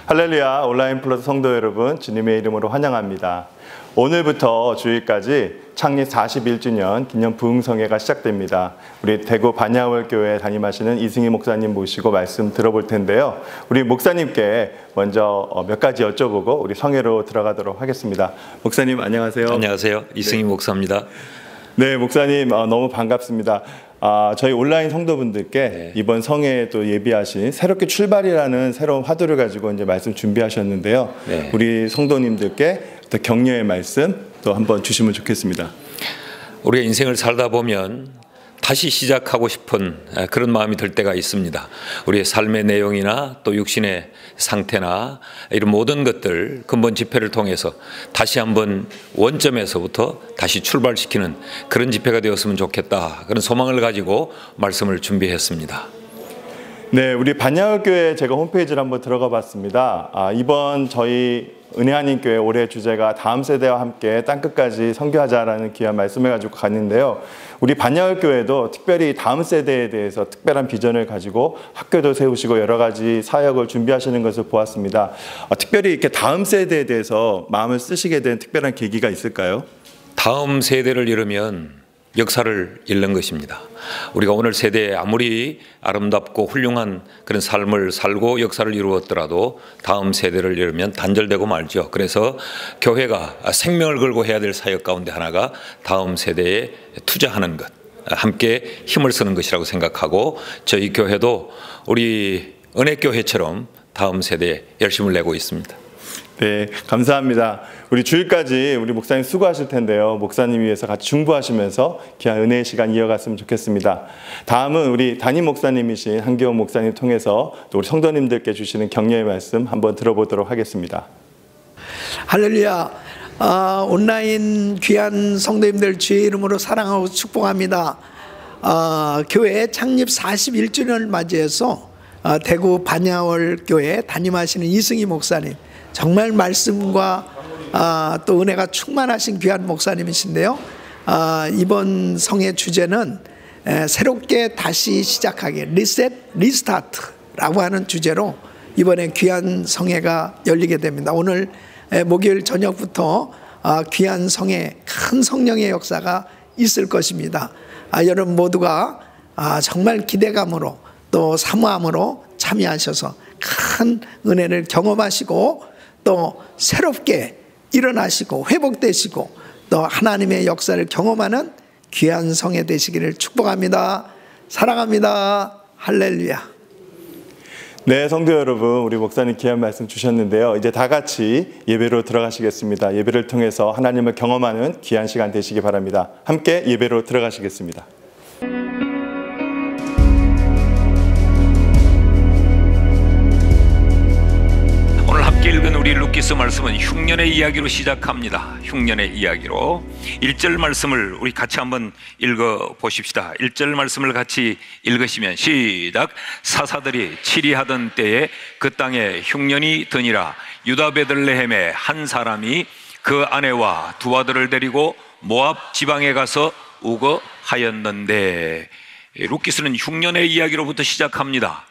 할렐루야, 온라인 플러스 성도 여러분, 주님의 이름으로 환영합니다. 오늘부터 주일까지 창립 41주년 기념 부흥성회가 시작됩니다. 우리 대구 반야월교회 담임하시는 이승희 목사님 모시고 말씀 들어볼 텐데요. 우리 목사님께 먼저 몇 가지 여쭤보고 우리 성회로 들어가도록 하겠습니다. 목사님 안녕하세요. 안녕하세요. 이승희 목사입니다. 네, 목사님 너무 반갑습니다. 저희 온라인 성도분들께 이번 성회에 또 예비하신 새롭게 출발이라는 새로운 화두를 가지고 이제 말씀 준비하셨는데요. 우리 성도님들께 또 격려의 말씀 또 한번 주시면 좋겠습니다. 우리가 인생을 살다 보면 다시 시작하고 싶은 그런 마음이 들 때가 있습니다. 우리의 삶의 내용이나 또 육신의 상태나 이런 모든 것들 근본 집회를 통해서 다시 한번 원점에서부터 다시 출발시키는 그런 집회가 되었으면 좋겠다, 그런 소망을 가지고 말씀을 준비했습니다. 네, 우리 반야월교회 제가 홈페이지를 한번 들어가 봤습니다. 이번 저희 은혜하님교회 올해 주제가 다음 세대와 함께 땅끝까지 선교하자라는 귀한 말씀을 가지고 갔는데요. 우리 반야월교회도 특별히 다음 세대에 대해서 특별한 비전을 가지고 학교도 세우시고 여러 가지 사역을 준비하시는 것을 보았습니다. 특별히 이렇게 다음 세대에 대해서 마음을 쓰시게 된 특별한 계기가 있을까요? 다음 세대를 잃으면 역사를 잃는 것입니다. 우리가 오늘 세대에 아무리 아름답고 훌륭한 그런 삶을 살고 역사를 이루었더라도 다음 세대를 잃으면 단절되고 말죠. 그래서 교회가 생명을 걸고 해야 될 사역 가운데 하나가 다음 세대에 투자하는 것, 함께 힘을 쓰는 것이라고 생각하고 저희 교회도 우리 은혜교회처럼 다음 세대에 열심을 내고 있습니다. 네, 감사합니다. 우리 주일까지 우리 목사님 수고하실 텐데요. 목사님 위해서 같이 중보하시면서 귀한 은혜의 시간 이어갔으면 좋겠습니다. 다음은 우리 담임 목사님이신 한기원 목사님 통해서 또 우리 성도님들께 주시는 격려의 말씀 한번 들어보도록 하겠습니다. 할렐루야. 온라인 귀한 성도님들 주의 이름으로 사랑하고 축복합니다. 교회 창립 41주년을 맞이해서 대구 반야월교회 담임하시는 이승희 목사님, 정말 말씀과 또 은혜가 충만하신 귀한 목사님이신데요. 이번 성의 주제는 새롭게 다시 시작하기, 리셋, 리스타트라고 하는 주제로 이번에 귀한 성회가 열리게 됩니다. 오늘 목요일 저녁부터 귀한 성회, 큰 성령의 역사가 있을 것입니다. 여러분 모두가 정말 기대감으로 또 사모함으로 참여하셔서 큰 은혜를 경험하시고 또 새롭게 일어나시고 회복되시고 또 하나님의 역사를 경험하는 귀한 성회 되시기를 축복합니다. 사랑합니다. 할렐루야. 네, 성도 여러분, 우리 목사님 귀한 말씀 주셨는데요. 이제 다 같이 예배로 들어가시겠습니다. 예배를 통해서 하나님을 경험하는 귀한 시간 되시기 바랍니다. 함께 예배로 들어가시겠습니다. 읽은 우리 루키스 말씀은 흉년의 이야기로 시작합니다. 흉년의 이야기로 1절 말씀을 우리 같이 한번 읽어 보십시다. 1절 말씀을 같이 읽으시면 시작. 사사들이 치리하던 때에 그 땅에 흉년이 드니라. 유다 베들레헴에 한 사람이 그 아내와 두 아들을 데리고 모압 지방에 가서 우거하였는데, 루키스는 흉년의 이야기로부터 시작합니다.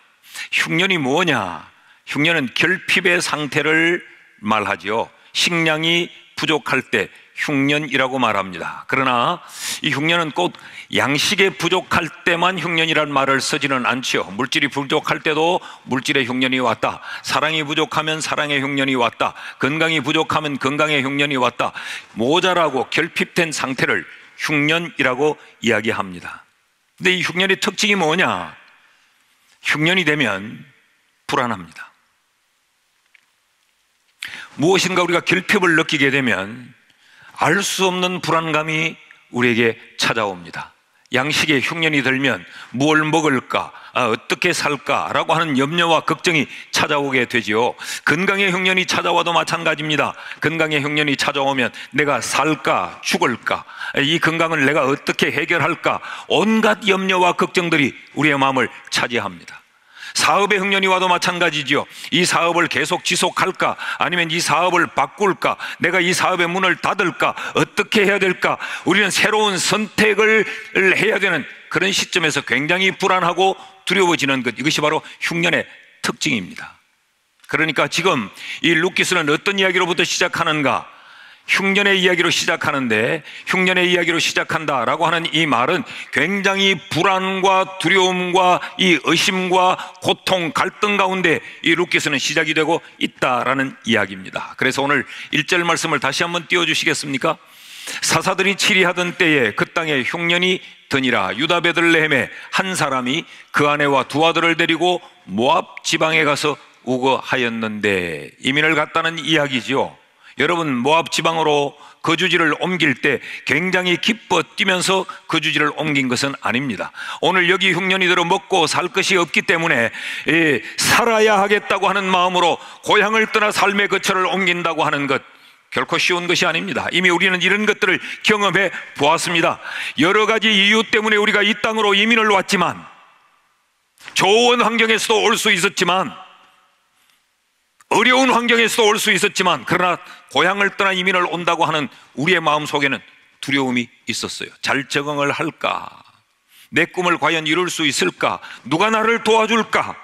흉년이 뭐냐? 흉년은 결핍의 상태를 말하지요. 식량이 부족할 때 흉년이라고 말합니다. 그러나 이 흉년은 꼭 양식에 부족할 때만 흉년이란 말을 쓰지는 않지요. 물질이 부족할 때도 물질의 흉년이 왔다. 사랑이 부족하면 사랑의 흉년이 왔다. 건강이 부족하면 건강의 흉년이 왔다. 모자라고 결핍된 상태를 흉년이라고 이야기합니다. 근데 이 흉년의 특징이 뭐냐? 흉년이 되면 불안합니다. 무엇인가 우리가 결핍을 느끼게 되면 알 수 없는 불안감이 우리에게 찾아옵니다. 양식에 흉년이 들면 무엇을 먹을까, 어떻게 살까라고 하는 염려와 걱정이 찾아오게 되지요. 건강의 흉년이 찾아와도 마찬가지입니다. 건강의 흉년이 찾아오면 내가 살까 죽을까, 이 건강을 내가 어떻게 해결할까, 온갖 염려와 걱정들이 우리의 마음을 차지합니다. 사업의 흉년이 와도 마찬가지죠. 이 사업을 계속 지속할까, 아니면 이 사업을 바꿀까, 내가 이 사업의 문을 닫을까, 어떻게 해야 될까, 우리는 새로운 선택을 해야 되는 그런 시점에서 굉장히 불안하고 두려워지는 것, 이것이 바로 흉년의 특징입니다. 그러니까 지금 이 룻기서는 어떤 이야기로부터 시작하는가? 흉년의 이야기로 시작하는데, 흉년의 이야기로 시작한다라고 하는 이 말은 굉장히 불안과 두려움과 이 의심과 고통, 갈등 가운데 이 룻기서는 시작이 되고 있다라는 이야기입니다. 그래서 오늘 1절 말씀을 다시 한번 띄워주시겠습니까? 사사들이 치리하던 때에 그 땅에 흉년이 드니라. 유다 베들레헴에 한 사람이 그 아내와 두 아들을 데리고 모압 지방에 가서 우거하였는데, 이민을 갔다는 이야기지요. 여러분, 모압 지방으로 거주지를 옮길 때 굉장히 기뻐 뛰면서 거주지를 옮긴 것은 아닙니다. 오늘 여기 흉년이 들어 먹고 살 것이 없기 때문에 살아야 하겠다고 하는 마음으로 고향을 떠나 삶의 거처를 옮긴다고 하는 것, 결코 쉬운 것이 아닙니다. 이미 우리는 이런 것들을 경험해 보았습니다. 여러 가지 이유 때문에 우리가 이 땅으로 이민을 왔지만, 좋은 환경에서도 올 수 있었지만, 어려운 환경에서도 올 수 있었지만, 그러나 고향을 떠나 이민을 온다고 하는 우리의 마음속에는 두려움이 있었어요. 잘 적응을 할까? 내 꿈을 과연 이룰 수 있을까? 누가 나를 도와줄까?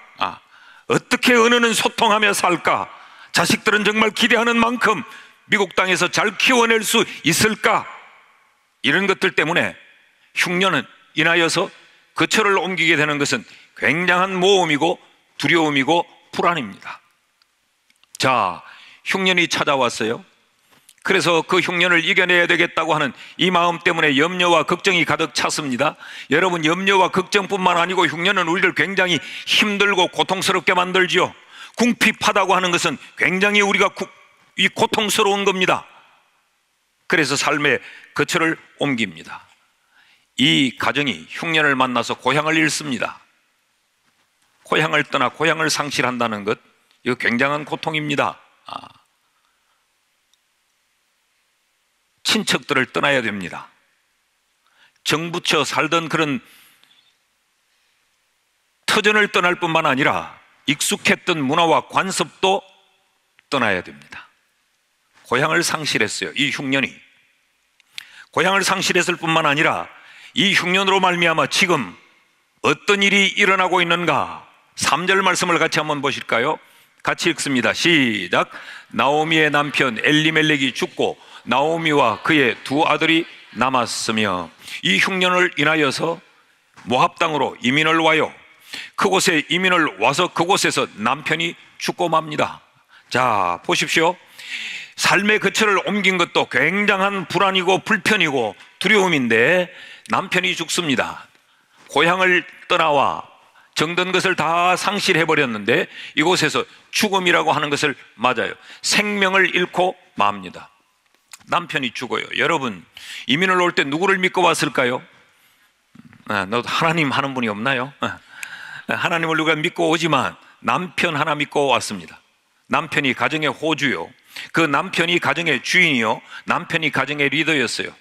어떻게 은혜는 소통하며 살까? 자식들은 정말 기대하는 만큼 미국 땅에서 잘 키워낼 수 있을까? 이런 것들 때문에 흉년은 인하여서 거처를 옮기게 되는 것은 굉장한 모험이고 두려움이고 불안입니다. 자, 흉년이 찾아왔어요. 그래서 그 흉년을 이겨내야 되겠다고 하는 이 마음 때문에 염려와 걱정이 가득 찼습니다. 여러분, 염려와 걱정뿐만 아니고 흉년은 우리를 굉장히 힘들고 고통스럽게 만들지요. 궁핍하다고 하는 것은 굉장히 우리가 고통스러운 겁니다. 그래서 삶의 거처를 옮깁니다. 이 가정이 흉년을 만나서 고향을 잃습니다. 고향을 떠나 고향을 상실한다는 것, 이거 굉장한 고통입니다. 친척들을 떠나야 됩니다. 정부쳐 살던 그런 터전을 떠날 뿐만 아니라 익숙했던 문화와 관습도 떠나야 됩니다. 고향을 상실했어요. 이 흉년이 고향을 상실했을 뿐만 아니라 이 흉년으로 말미암아 지금 어떤 일이 일어나고 있는가? 3절 말씀을 같이 한번 보실까요? 같이 읽습니다. 시작. 나오미의 남편 엘리멜렉이 죽고 나오미와 그의 두 아들이 남았으며, 이 흉년을 인하여서 모압 땅으로 이민을 와요. 그곳에 이민을 와서 그곳에서 남편이 죽고 맙니다. 자, 보십시오. 삶의 거처를 옮긴 것도 굉장한 불안이고 불편이고 두려움인데 남편이 죽습니다. 고향을 떠나와 정든 것을 다 상실해버렸는데 이곳에서 죽음이라고 하는 것을 맞아요. 생명을 잃고 맙니다. 남편이 죽어요. 여러분, 이민을 올 때 누구를 믿고 왔을까요? 너 하나님 하는 분이 없나요? 하나님을 누가 믿고 오지만 남편 하나 믿고 왔습니다. 남편이 가정의 호주요, 그 남편이 가정의 주인이요, 남편이 가정의 리더였어요.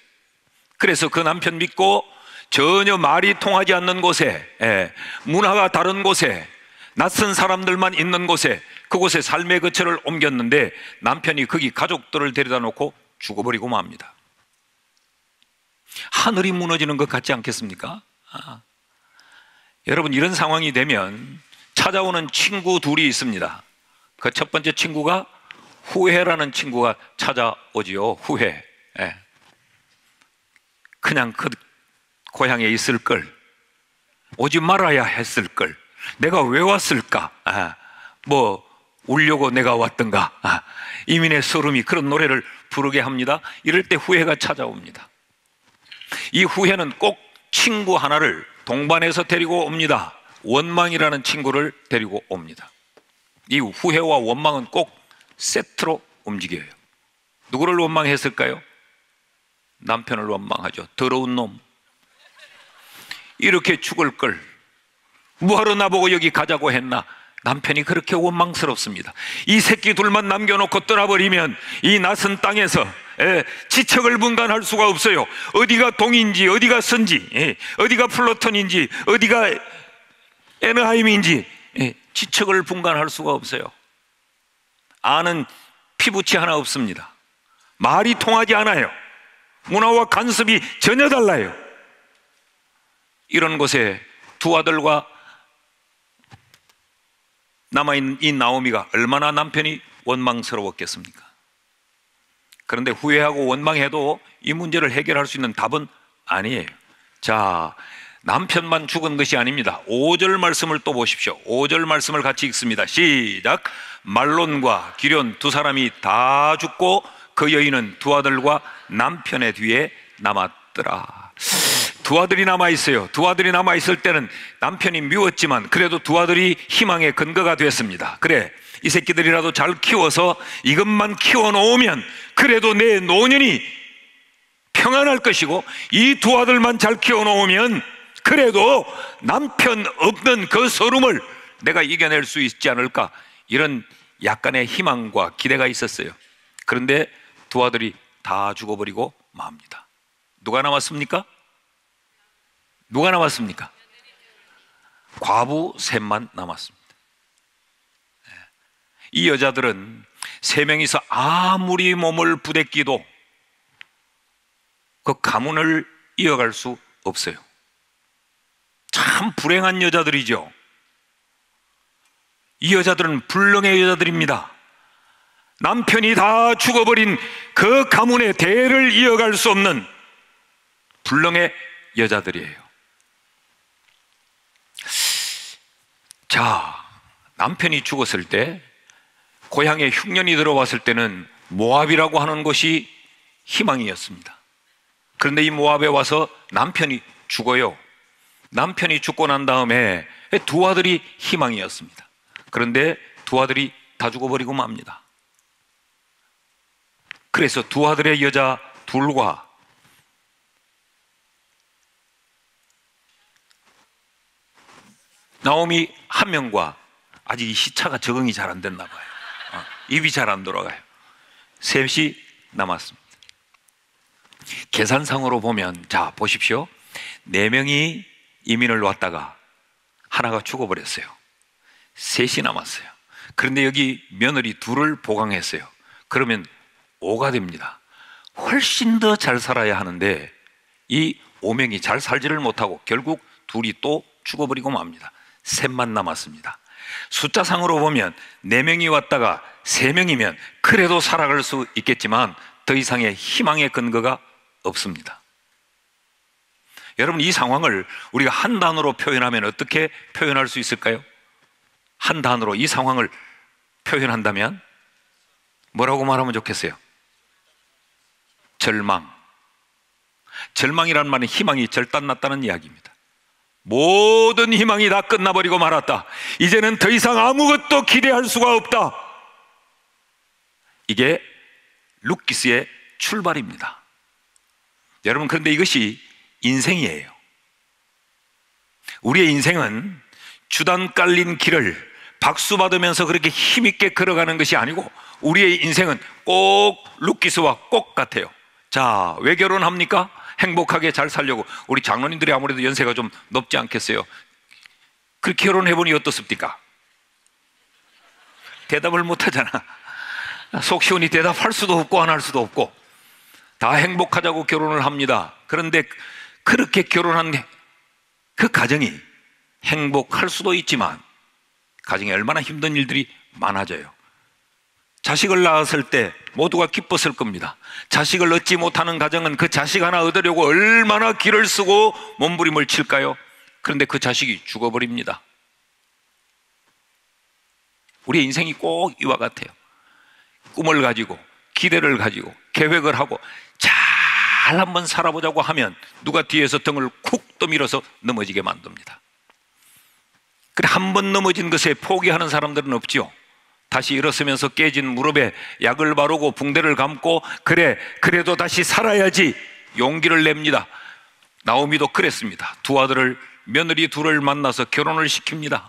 그래서 그 남편 믿고 전혀 말이 통하지 않는 곳에, 문화가 다른 곳에, 낯선 사람들만 있는 곳에, 그곳에 삶의 거처를 옮겼는데 남편이 거기 가족들을 데려다 놓고 죽어버리고 맙니다. 하늘이 무너지는 것 같지 않겠습니까? 여러분, 이런 상황이 되면 찾아오는 친구 둘이 있습니다. 그 첫 번째 친구가 후회라는 친구가 찾아오지요. 후회. 그냥 그 고향에 있을 걸, 오지 말아야 했을 걸, 내가 왜 왔을까? 뭐 울려고 내가 왔던가? 이민의 서름이 그런 노래를 부르게 합니다. 이럴 때 후회가 찾아옵니다. 이 후회는 꼭 친구 하나를 동반해서 데리고 옵니다. 원망이라는 친구를 데리고 옵니다. 이 후회와 원망은 꼭 세트로 움직여요. 누구를 원망했을까요? 남편을 원망하죠. 더러운 놈, 이렇게 죽을 걸, 뭐하러 나보고 여기 가자고 했나? 남편이 그렇게 원망스럽습니다. 이 새끼 둘만 남겨놓고 떠나버리면 이 낯선 땅에서 지척을 분간할 수가 없어요. 어디가 동인지, 어디가 선지, 어디가 플루톤인지, 어디가 에너하임인지 지척을 분간할 수가 없어요. 아는 피부치 하나 없습니다. 말이 통하지 않아요. 문화와 관습이 전혀 달라요. 이런 곳에 두 아들과 남아있는 이 나오미가 얼마나 남편이 원망스러웠겠습니까? 그런데 후회하고 원망해도 이 문제를 해결할 수 있는 답은 아니에요. 자, 남편만 죽은 것이 아닙니다. 5절 말씀을 또 보십시오. 5절 말씀을 같이 읽습니다. 시작. 말론과 기럨 두 사람이 다 죽고 그 여인은 두 아들과 남편의 뒤에 남았더라. 두 아들이 남아있어요. 두 아들이 남아있을 때는 남편이 미웠지만 그래도 두 아들이 희망의 근거가 됐습니다. 그래, 이 새끼들이라도 잘 키워서 이것만 키워놓으면 그래도 내 노년이 평안할 것이고, 이 두 아들만 잘 키워놓으면 그래도 남편 없는 그 서름을 내가 이겨낼 수 있지 않을까, 이런 약간의 희망과 기대가 있었어요. 그런데 두 아들이 다 죽어버리고 맙니다. 누가 남았습니까? 누가 남았습니까? 과부 셋만 남았습니다. 이 여자들은 세 명이서 아무리 몸을 부대끼도 그 가문을 이어갈 수 없어요. 참 불행한 여자들이죠. 이 여자들은 불능의 여자들입니다. 남편이 다 죽어버린 그 가문의 대를 이어갈 수 없는 불능의 여자들이에요. 자, 남편이 죽었을 때 고향에 흉년이 들어왔을 때는 모압이라고 하는 곳이 희망이었습니다. 그런데 이 모압에 와서 남편이 죽어요. 남편이 죽고 난 다음에 두 아들이 희망이었습니다. 그런데 두 아들이 다 죽어버리고 맙니다. 그래서 두 아들의 여자 둘과 나오미 한 명과, 아직 이 시차가 적응이 잘 안 됐나 봐요. 입이 잘 안 돌아가요. 셋이 남았습니다. 계산상으로 보면, 자 보십시오. 4명이 이민을 왔다가 하나가 죽어버렸어요. 셋이 남았어요. 그런데 여기 며느리 둘을 보강했어요. 그러면 5가 됩니다. 훨씬 더 잘 살아야 하는데 이 5명이 잘 살지를 못하고 결국 둘이 또 죽어버리고 맙니다. 셋만 남았습니다. 숫자상으로 보면 4명이 왔다가 3명이면 그래도 살아갈 수 있겠지만 더 이상의 희망의 근거가 없습니다. 여러분, 이 상황을 우리가 한 단어로 표현하면 어떻게 표현할 수 있을까요? 한 단어로 이 상황을 표현한다면 뭐라고 말하면 좋겠어요? 절망. 절망이란 말은 희망이 절단났다는 이야기입니다. 모든 희망이 다 끝나버리고 말았다. 이제는 더 이상 아무것도 기대할 수가 없다. 이게 루키스의 출발입니다. 여러분, 그런데 이것이 인생이에요. 우리의 인생은 주단 깔린 길을 박수 받으면서 그렇게 힘있게 걸어가는 것이 아니고, 우리의 인생은 꼭 루키스와 꼭 같아요. 자, 왜 결혼합니까? 행복하게 잘 살려고. 우리 장로님들이 아무래도 연세가 좀 높지 않겠어요? 그렇게 결혼해보니 어떻습니까? 대답을 못하잖아. 속 시원히 대답할 수도 없고 안 할 수도 없고, 다 행복하자고 결혼을 합니다. 그런데 그렇게 결혼한 그 가정이 행복할 수도 있지만 가정에 얼마나 힘든 일들이 많아져요. 자식을 낳았을 때 모두가 기뻤을 겁니다. 자식을 얻지 못하는 가정은 그 자식 하나 얻으려고 얼마나 기를 쓰고 몸부림을 칠까요? 그런데 그 자식이 죽어버립니다. 우리의 인생이 꼭 이와 같아요. 꿈을 가지고 기대를 가지고 계획을 하고 잘 한번 살아보자고 하면 누가 뒤에서 등을 쿡 떠밀어서 넘어지게 만듭니다. 그래, 한번 넘어진 것에 포기하는 사람들은 없지요. 다시 일어서면서 깨진 무릎에 약을 바르고 붕대를 감고, 그래, 그래도 다시 살아야지 용기를 냅니다. 나오미도 그랬습니다. 두 아들을, 며느리 둘을 만나서 결혼을 시킵니다.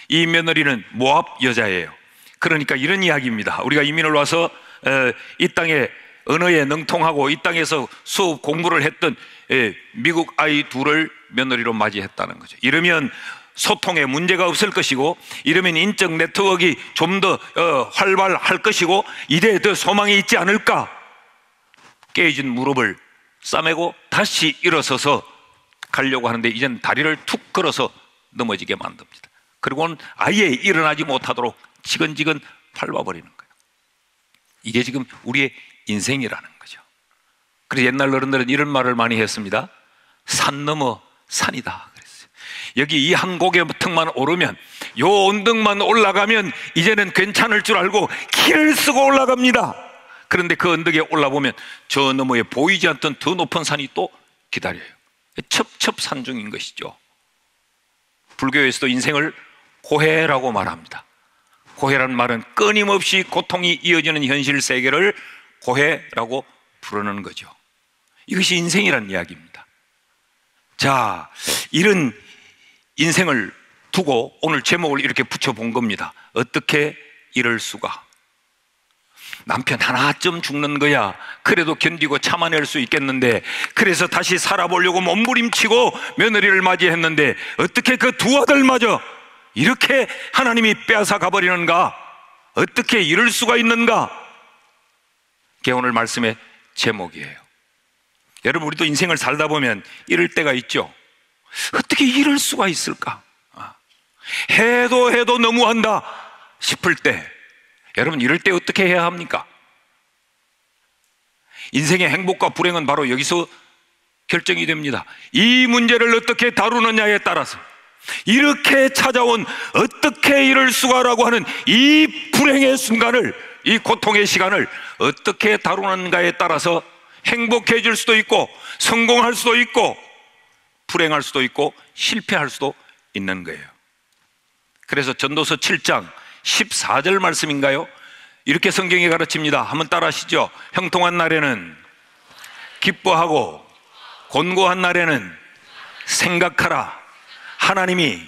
이 며느리는 모압 여자예요. 그러니까 이런 이야기입니다. 우리가 이민을 와서 이 땅에 언어에 능통하고 이 땅에서 수업 공부를 했던 미국 아이 둘을 며느리로 맞이했다는 거죠. 이러면 소통에 문제가 없을 것이고, 이러면 인적 네트워크가 좀 더 활발할 것이고, 이래에 더 소망이 있지 않을까. 깨진 무릎을 싸매고 다시 일어서서 가려고 하는데 이젠 다리를 툭 걸어서 넘어지게 만듭니다. 그리고는 아예 일어나지 못하도록 지근지근 밟아버리는 거예요. 이게 지금 우리의 인생이라는 거죠. 그래서 옛날 어른들은 이런 말을 많이 했습니다. 산 넘어 산이다 그랬어요. 여기 이 한 고개층만 오르면, 요 언덕만 올라가면 이제는 괜찮을 줄 알고 길을 쓰고 올라갑니다. 그런데 그 언덕에 올라보면 저 너머에 보이지 않던 더 높은 산이 또 기다려요. 첩첩산중인 것이죠. 불교에서도 인생을 고해라고 말합니다. 고해라는 말은 끊임없이 고통이 이어지는 현실 세계를 고해라고 부르는 거죠. 이것이 인생이라는 이야기입니다. 자, 이런 인생을 두고 오늘 제목을 이렇게 붙여본 겁니다. 어떻게 이럴 수가? 남편 하나쯤 죽는 거야 그래도 견디고 참아낼 수 있겠는데, 그래서 다시 살아보려고 몸부림치고 며느리를 맞이했는데 어떻게 그 두 아들마저 이렇게 하나님이 빼앗아 가버리는가? 어떻게 이럴 수가 있는가? 그게 오늘 말씀의 제목이에요. 여러분, 우리도 인생을 살다 보면 이럴 때가 있죠. 어떻게 이럴 수가 있을까? 해도 너무한다 싶을 때, 여러분, 이럴 때 어떻게 해야 합니까? 인생의 행복과 불행은 바로 여기서 결정이 됩니다. 이 문제를 어떻게 다루느냐에 따라서, 이렇게 찾아온 어떻게 이럴 수가라고 하는 이 불행의 순간을, 이 고통의 시간을 어떻게 다루는가에 따라서 행복해질 수도 있고 성공할 수도 있고 불행할 수도 있고 실패할 수도 있는 거예요. 그래서 전도서 7장 14절 말씀인가요? 이렇게 성경이 가르칩니다. 한번 따라 하시죠. 형통한 날에는 기뻐하고 곤고한 날에는 생각하라. 하나님이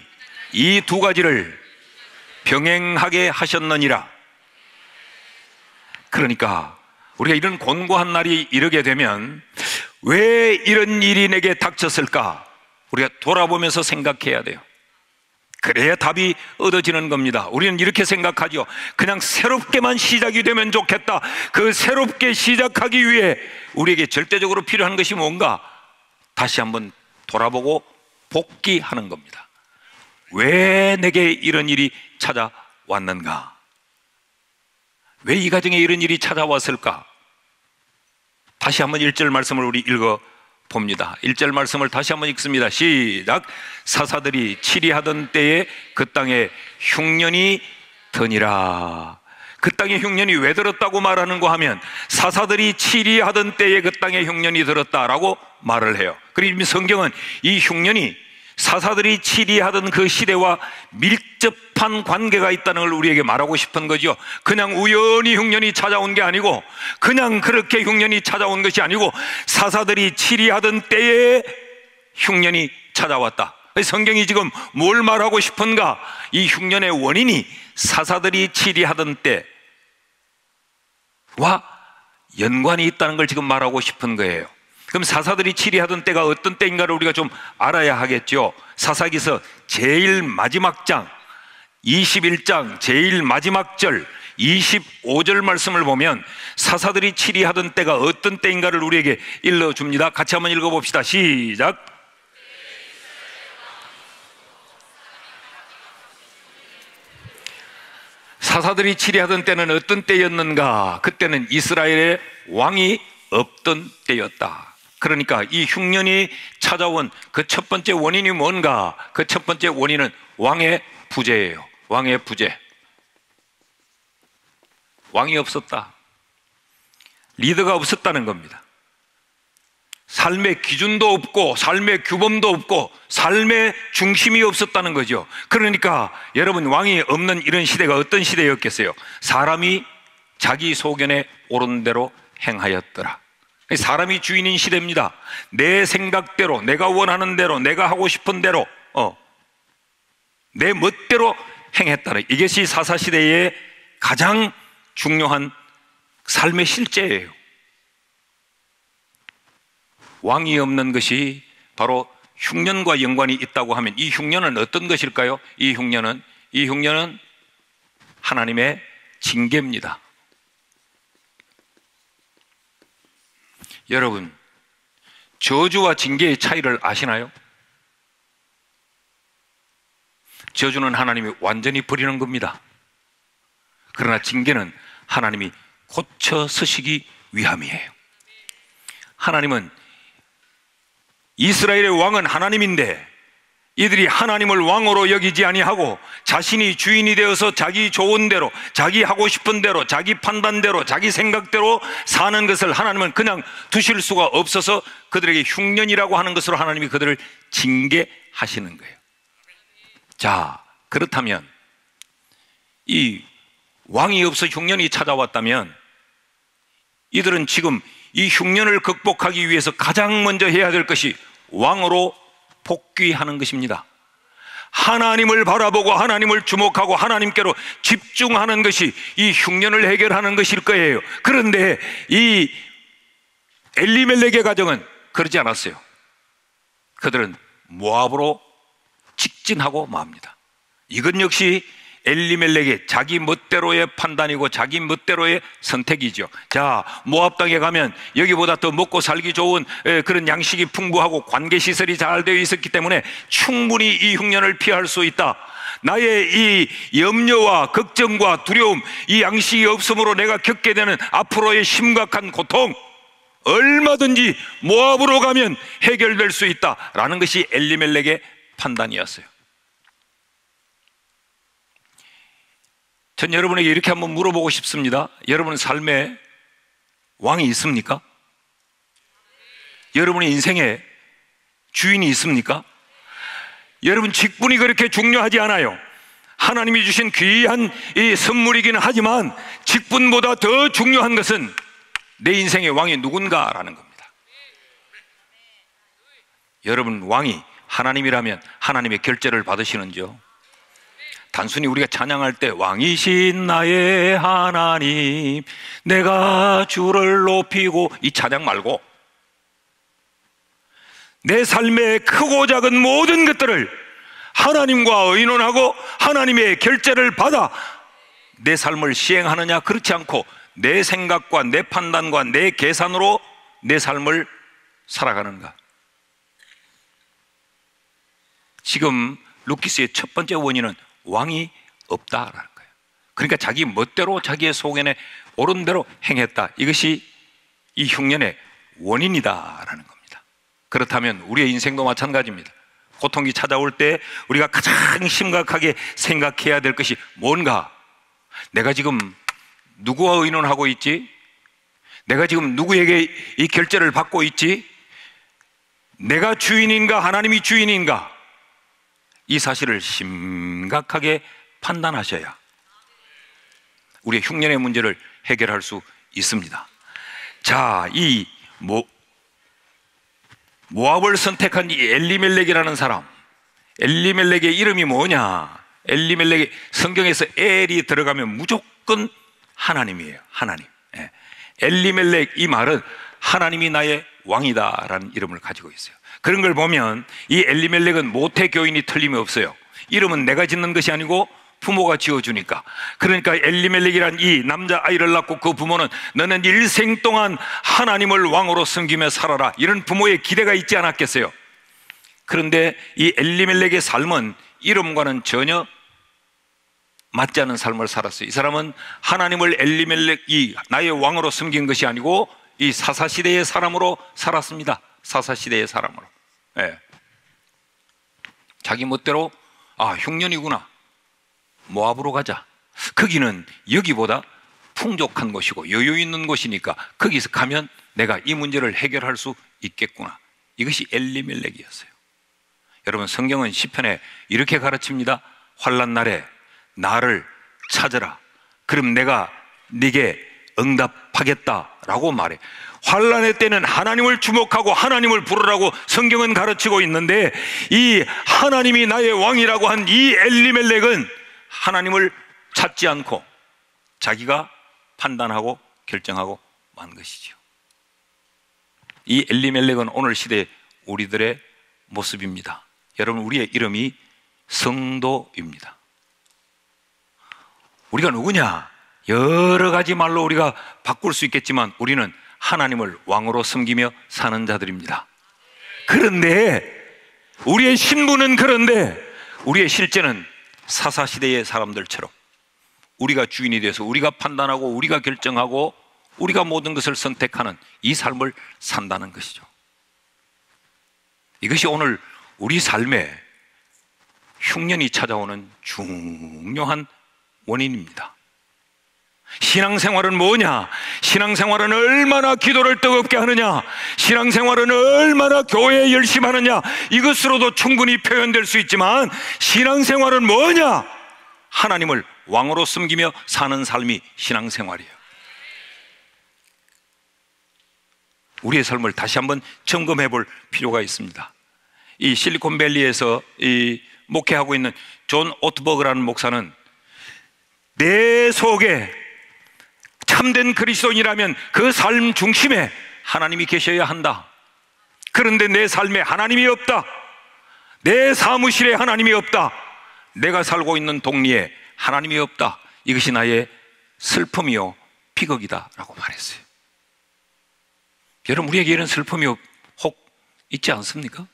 이 두 가지를 병행하게 하셨느니라. 그러니까 우리가 이런 곤고한 날이 이르게 되면 왜 이런 일이 내게 닥쳤을까? 우리가 돌아보면서 생각해야 돼요. 그래야 답이 얻어지는 겁니다. 우리는 이렇게 생각하죠. 그냥 새롭게만 시작이 되면 좋겠다. 그 새롭게 시작하기 위해 우리에게 절대적으로 필요한 것이 뭔가? 다시 한번 돌아보고 복귀하는 겁니다. 왜 내게 이런 일이 찾아왔는가? 왜 이 가정에 이런 일이 찾아왔을까? 다시 한번 1절 말씀을 우리 읽어 봅니다. 1절 말씀을 다시 한번 읽습니다. 시작. 사사들이 치리하던 때에 그 땅에 흉년이 드니라. 그 땅에 흉년이 왜 들었다고 말하는가 하면, 사사들이 치리하던 때에 그 땅에 흉년이 들었다라고 말을 해요. 그리고 성경은 이 흉년이 사사들이 치리하던 그 시대와 밀접한 관계가 있다는 걸 우리에게 말하고 싶은 거죠. 그냥 우연히 흉년이 찾아온 게 아니고, 그냥 그렇게 흉년이 찾아온 것이 아니고, 사사들이 치리하던 때에 흉년이 찾아왔다. 성경이 지금 뭘 말하고 싶은가? 이 흉년의 원인이 사사들이 치리하던 때와 연관이 있다는 걸 지금 말하고 싶은 거예요. 그럼 사사들이 치리하던 때가 어떤 때인가를 우리가 좀 알아야 하겠죠. 사사기서 제일 마지막 장 21장 제일 마지막 절 25절 말씀을 보면 사사들이 치리하던 때가 어떤 때인가를 우리에게 일러줍니다. 같이 한번 읽어봅시다. 시작. 사사들이 치리하던 때는 어떤 때였는가? 그때는 이스라엘의 왕이 없던 때였다. 그러니까 이 흉년이 찾아온 그 첫 번째 원인이 뭔가? 그 첫 번째 원인은 왕의 부재예요. 왕의 부재. 왕이 없었다. 리더가 없었다는 겁니다. 삶의 기준도 없고 삶의 규범도 없고 삶의 중심이 없었다는 거죠. 그러니까 여러분, 왕이 없는 이런 시대가 어떤 시대였겠어요? 사람이 자기 소견에 옳은 대로 행하였더라. 사람이 주인인 시대입니다. 내 생각대로, 내가 원하는 대로, 내가 하고 싶은 대로, 내 멋대로 행했다는, 이것이 사사시대의 가장 중요한 삶의 실제예요. 왕이 없는 것이 바로 흉년과 연관이 있다고 하면, 이 흉년은 어떤 것일까요? 이 흉년은 하나님의 징계입니다. 여러분, 저주와 징계의 차이를 아시나요? 저주는 하나님이 완전히 버리는 겁니다. 그러나 징계는 하나님이 고쳐 쓰시기 위함이에요. 하나님은 이스라엘의 왕은 하나님인데 이들이 하나님을 왕으로 여기지 아니하고 자신이 주인이 되어서 자기 좋은 대로, 자기 하고 싶은 대로, 자기 판단대로, 자기 생각대로 사는 것을 하나님은 그냥 두실 수가 없어서 그들에게 흉년이라고 하는 것으로 하나님이 그들을 징계하시는 거예요. 자, 그렇다면 이 왕이 없어 흉년이 찾아왔다면 이들은 지금 이 흉년을 극복하기 위해서 가장 먼저 해야 될 것이 왕으로 복귀하는 것입니다. 하나님을 바라보고 하나님을 주목하고 하나님께로 집중하는 것이 이 흉년을 해결하는 것일 거예요. 그런데 이 엘리멜렉의 가정은 그러지 않았어요. 그들은 모압으로 직진하고 맙니다. 이건 역시 엘리멜렉의 자기 멋대로의 판단이고 자기 멋대로의 선택이죠. 자, 모압 땅에 가면 여기보다 더 먹고 살기 좋은 그런 양식이 풍부하고 관계시설이 잘 되어 있었기 때문에 충분히 이 흉년을 피할 수 있다. 나의 이 염려와 걱정과 두려움, 이 양식이 없음으로 내가 겪게 되는 앞으로의 심각한 고통, 얼마든지 모압으로 가면 해결될 수 있다라는 것이 엘리멜렉의 판단이었어요. 전 여러분에게 이렇게 한번 물어보고 싶습니다. 여러분 삶에 왕이 있습니까? 여러분의 인생에 주인이 있습니까? 여러분 직분이 그렇게 중요하지 않아요. 하나님이 주신 귀한 이 선물이기는 하지만 직분보다 더 중요한 것은 내 인생의 왕이 누군가라는 겁니다. 여러분 왕이 하나님이라면 하나님의 결제를 받으시는지요? 단순히 우리가 찬양할 때 왕이신 나의 하나님 내가 주를 높이고 이 찬양 말고 내 삶의 크고 작은 모든 것들을 하나님과 의논하고 하나님의 결제를 받아 내 삶을 시행하느냐, 그렇지 않고 내 생각과 내 판단과 내 계산으로 내 삶을 살아가는가. 지금 루키스의 첫 번째 원인은 왕이 없다라는 거예요. 그러니까 자기 멋대로 자기의 속에는 옳은 대로 행했다. 이것이 이 흉년의 원인이다라는 겁니다. 그렇다면 우리의 인생도 마찬가지입니다. 고통이 찾아올 때 우리가 가장 심각하게 생각해야 될 것이 뭔가? 내가 지금 누구와 의논하고 있지? 내가 지금 누구에게 이 결제를 받고 있지? 내가 주인인가 하나님이 주인인가? 이 사실을 심각하게 판단하셔야 우리의 흉년의 문제를 해결할 수 있습니다. 자, 이 모압을 선택한 이 엘리멜렉이라는 사람, 엘리멜렉의 이름이 뭐냐? 엘리멜렉의 성경에서 엘이 들어가면 무조건 하나님이에요. 하나님. 엘리멜렉, 이 말은 하나님이 나의 왕이다라는 이름을 가지고 있어요. 그런 걸 보면 이 엘리멜렉은 모태교인이 틀림이 없어요. 이름은 내가 짓는 것이 아니고 부모가 지어주니까. 그러니까 엘리멜렉이란 이 남자아이를 낳고 그 부모는 너는 일생 동안 하나님을 왕으로 섬기며 살아라, 이런 부모의 기대가 있지 않았겠어요? 그런데 이 엘리멜렉의 삶은 이름과는 전혀 맞지 않은 삶을 살았어요. 이 사람은 하나님을 엘리멜렉이 나의 왕으로 섬긴 것이 아니고 이 사사시대의 사람으로 살았습니다. 사사시대의 사람으로. 자기 멋대로 흉년이구나, 모압으로 가자. 거기는 여기보다 풍족한 곳이고 여유 있는 곳이니까 거기서 가면 내가 이 문제를 해결할 수 있겠구나. 이것이 엘리멜렉이었어요. 여러분, 성경은 시편에 이렇게 가르칩니다. 환난 날에 나를 찾으라, 그럼 내가 네게 응답하겠다라고 말해. 환난의 때는 하나님을 주목하고 하나님을 부르라고 성경은 가르치고 있는데, 이 하나님이 나의 왕이라고 한 이 엘리멜렉은 하나님을 찾지 않고 자기가 판단하고 결정하고 만 것이죠. 이 엘리멜렉은 오늘 시대 우리들의 모습입니다. 여러분, 우리의 이름이 성도입니다. 우리가 누구냐? 여러 가지 말로 우리가 바꿀 수 있겠지만 우리는 하나님을 왕으로 섬기며 사는 자들입니다. 그런데 우리의 신분은 그런데 우리의 실제는 사사시대의 사람들처럼 우리가 주인이 돼서 우리가 판단하고 우리가 결정하고 우리가 모든 것을 선택하는 이 삶을 산다는 것이죠. 이것이 오늘 우리 삶에 흉년이 찾아오는 중요한 원인입니다. 신앙생활은 뭐냐? 신앙생활은 얼마나 기도를 뜨겁게 하느냐? 신앙생활은 얼마나 교회에 열심히 하느냐? 이것으로도 충분히 표현될 수 있지만 신앙생활은 뭐냐? 하나님을 왕으로 섬기며 사는 삶이 신앙생활이에요. 우리의 삶을 다시 한번 점검해 볼 필요가 있습니다. 이 실리콘밸리에서 이 목회하고 있는 존 오트버그라는 목사는 내 속에 참된 그리스도인이라면 그 삶 중심에 하나님이 계셔야 한다. 그런데 내 삶에 하나님이 없다. 내 사무실에 하나님이 없다. 내가 살고 있는 동리에 하나님이 없다. 이것이 나의 슬픔이요 비극이다 라고 말했어요. 여러분, 우리에게 이런 슬픔이 혹 있지 않습니까?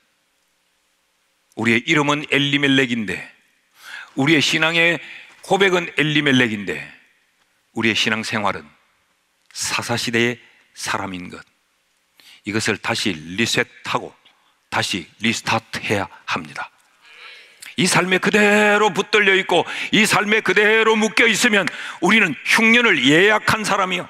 우리의 이름은 엘리멜렉인데, 우리의 신앙의 고백은 엘리멜렉인데, 우리의 신앙생활은 사사시대의 사람인 것, 이것을 다시 리셋하고 다시 리스타트해야 합니다. 이 삶에 그대로 붙들려 있고 이 삶에 그대로 묶여 있으면 우리는 흉년을 예약한 사람이요,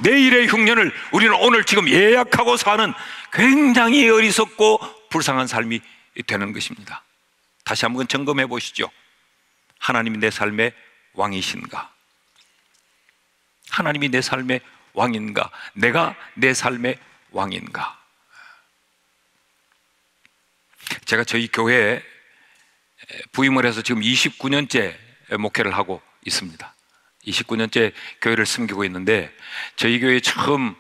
내일의 흉년을 우리는 오늘 지금 예약하고 사는 굉장히 어리석고 불쌍한 삶이 되는 것입니다. 다시 한번 점검해 보시죠. 하나님이 내 삶의 왕이신가? 하나님이 내 삶의 왕인가? 내가 내 삶의 왕인가? 제가 저희 교회에 부임을 해서 지금 29년째 목회를 하고 있습니다. 29년째 교회를 섬기고 있는데, 저희 교회에 처음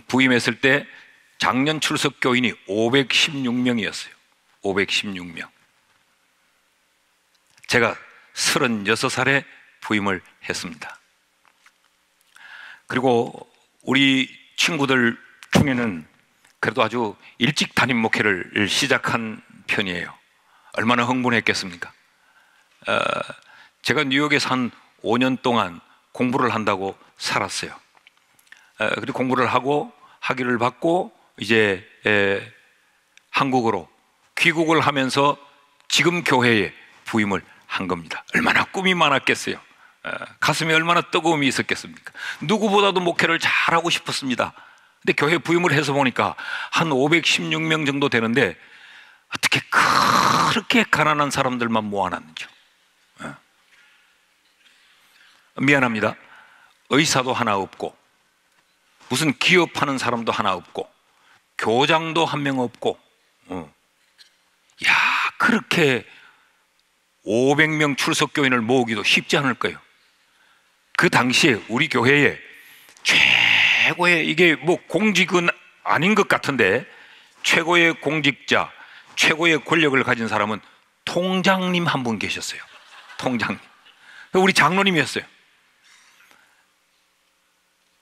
부임했을 때 작년 출석 교인이 516명이었어요. 516명. 제가 36살에 부임을 했습니다. 그리고 우리 친구들 중에는 그래도 아주 일찍 담임 목회를 시작한 편이에요. 얼마나 흥분했겠습니까? 제가 뉴욕에서 한 5년 동안 공부를 한다고 살았어요. 그리고 공부를 하고 학위를 받고 이제 한국으로 귀국을 하면서 지금 교회에 부임을 한 겁니다. 얼마나 꿈이 많았겠어요. 가슴에 얼마나 뜨거움이 있었겠습니까? 누구보다도 목회를 잘하고 싶었습니다. 근데 교회 부임을 해서 보니까 한 516명 정도 되는데 어떻게 그렇게 가난한 사람들만 모아놨는지요. 미안합니다. 의사도 하나 없고, 무슨 기업하는 사람도 하나 없고, 교장도 한 명 없고, 야, 그렇게 500명 출석교인을 모으기도 쉽지 않을 거예요. 그 당시에 우리 교회에 최고의, 이게 뭐 공직은 아닌 것 같은데, 최고의 공직자, 최고의 권력을 가진 사람은 통장님 한 분 계셨어요. 통장님. 우리 장로님이었어요.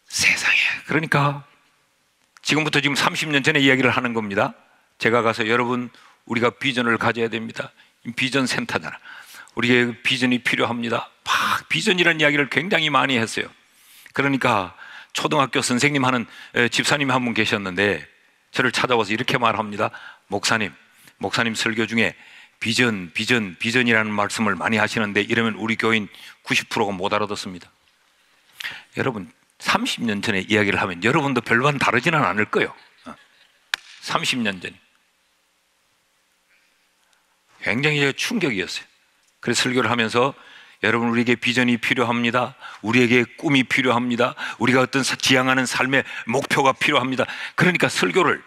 세상에. 그러니까 지금부터 지금 30년 전에 이야기를 하는 겁니다. 제가 가서 여러분, 우리가 비전을 가져야 됩니다. 비전 센터잖아. 우리에게 비전이 필요합니다. 막 비전이라는 이야기를 굉장히 많이 했어요. 그러니까 초등학교 선생님 하는 집사님 한 분 계셨는데 저를 찾아와서 이렇게 말합니다. 목사님 설교 중에 비전이라는 말씀을 많이 하시는데 이러면 우리 교인 90%가 못 알아듣습니다. 여러분, 30년 전에 이야기를 하면 여러분도 별반 다르지는 않을 거예요. 30년 전에 굉장히 충격이었어요. 그래서 설교를 하면서 여러분, 우리에게 비전이 필요합니다. 우리에게 꿈이 필요합니다. 우리가 어떤 지향하는 삶의 목표가 필요합니다. 그러니까 설교를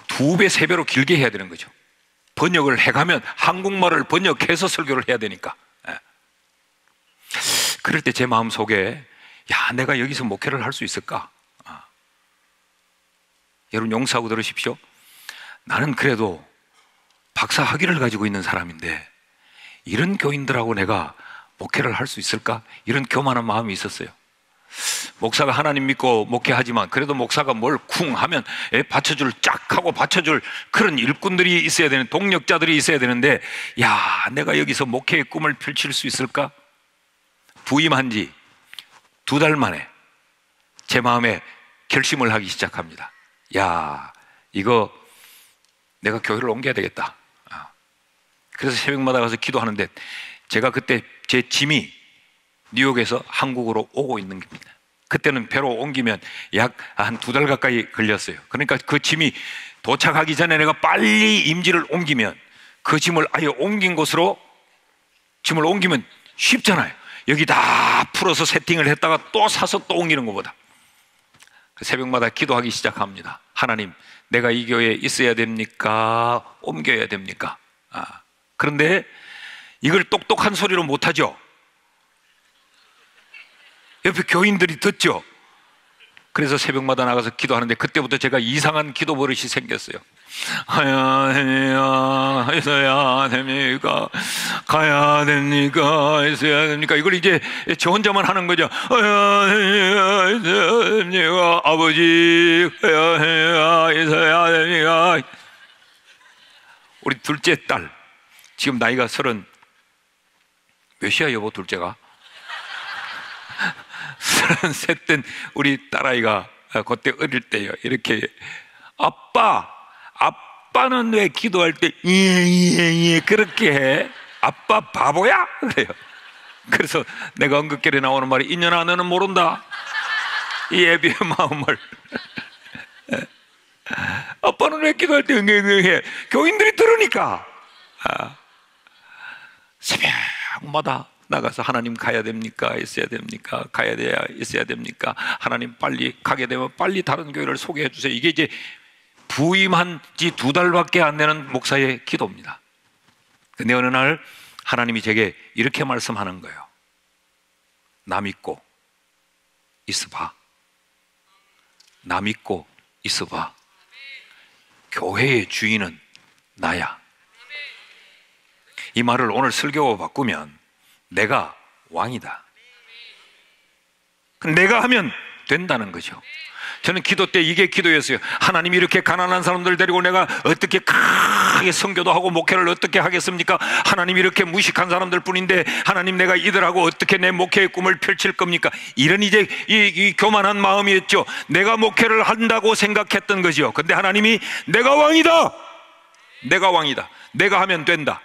2배, 3배로 길게 해야 되는 거죠. 번역을 해가면 한국말을 번역해서 설교를 해야 되니까. 그럴 때 제 마음속에, 야, 내가 여기서 목회를 할 수 있을까? 여러분 용서하고 들으십시오. 나는 그래도 박사 학위를 가지고 있는 사람인데 이런 교인들하고 내가 목회를 할 수 있을까? 이런 교만한 마음이 있었어요. 목사가 하나님 믿고 목회하지만 그래도 목사가 뭘 쿵 하면 받쳐줄, 쫙 하고 받쳐줄 그런 일꾼들이 있어야 되는, 동력자들이 있어야 되는데, 야, 내가 여기서 목회의 꿈을 펼칠 수 있을까? 부임한 지 2달 만에 제 마음에 결심을 하기 시작합니다. 야, 이거 내가 교회를 옮겨야 되겠다. 그래서 새벽마다 가서 기도하는데, 제가 그때 제 짐이 뉴욕에서 한국으로 오고 있는 겁니다. 그때는 배로 옮기면 약 한 2달 가까이 걸렸어요. 그러니까 그 짐이 도착하기 전에 내가 빨리 임지를 옮기면, 그 짐을 아예 옮긴 곳으로 짐을 옮기면 쉽잖아요. 여기 다 풀어서 세팅을 했다가 또 사서 또 옮기는 것보다. 새벽마다 기도하기 시작합니다. 하나님, 내가 이 교회에 있어야 됩니까? 옮겨야 됩니까? 그런데 이걸 똑똑한 소리로 못하죠. 옆에 교인들이 듣죠. 그래서 새벽마다 나가서 기도하는데, 그때부터 제가 이상한 기도 버릇이 생겼어요. 가야 됩니까? 있어야 됩니까? 가야 됩니까? 있어야 됩니까? 이걸 이제 저 혼자만 하는 거죠. 가야 됩니까? 있어야 됩니까? 아버지, 가야 됩니까? 있어야 됩니까? 우리 둘째 딸, 지금 나이가 30, 몇이야 여보 둘째가? 33된 우리 딸아이가 그때 어릴 때요, 이렇게 아빠는 왜 기도할 때 예 그렇게 해? 아빠 바보야? 그래요. 그래서 내가 언급결에 나오는 말이, 인연아 너는 모른다 이 애비의 마음을. 아빠는 왜 기도할 때 해? 교인들이 들으니까. 새벽마다 나가서 하나님 가야 됩니까? 있어야 됩니까? 가야 돼야 있어야 됩니까? 하나님 빨리 가게 되면 빨리 다른 교회를 소개해 주세요. 이게 이제 부임한 지 2달밖에 안 되는 목사의 기도입니다. 근데 어느 날 하나님이 제게 이렇게 말씀하는 거예요. 나 믿고 있어봐. 나 믿고 있어봐. 교회의 주인은 나야. 이 말을 오늘 설교로 바꾸면, 내가 왕이다. 내가 하면 된다는 거죠. 저는 기도 때 이게 기도였어요. 하나님이 이렇게 가난한 사람들 데리고 내가 어떻게 크게 선교도 하고 목회를 어떻게 하겠습니까? 하나님이 이렇게 무식한 사람들 뿐인데, 하나님 내가 이들하고 어떻게 내 목회의 꿈을 펼칠 겁니까? 이런 이제 이 교만한 마음이었죠. 내가 목회를 한다고 생각했던 거죠. 근데 하나님이 내가 왕이다. 내가 왕이다. 내가 하면 된다.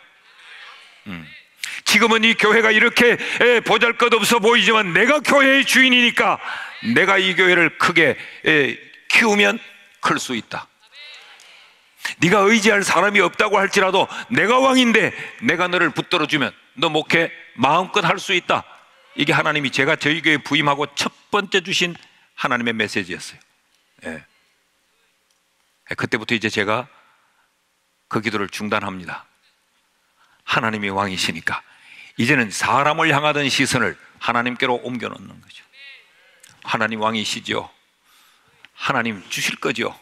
지금은 이 교회가 이렇게 보잘것없어 보이지만 내가 교회의 주인이니까 내가 이 교회를 크게 키우면 클 수 있다. 네가 의지할 사람이 없다고 할지라도 내가 왕인데 내가 너를 붙들어주면 너 목회 마음껏 할 수 있다. 이게 하나님이 제가 저희 교회에 부임하고 첫 번째 주신 하나님의 메시지였어요. 그때부터 이제 제가 그 기도를 중단합니다. 하나님이 왕이시니까 이제는 사람을 향하던 시선을 하나님께로 옮겨놓는 거죠. 하나님 왕이시죠. 하나님 주실 거죠.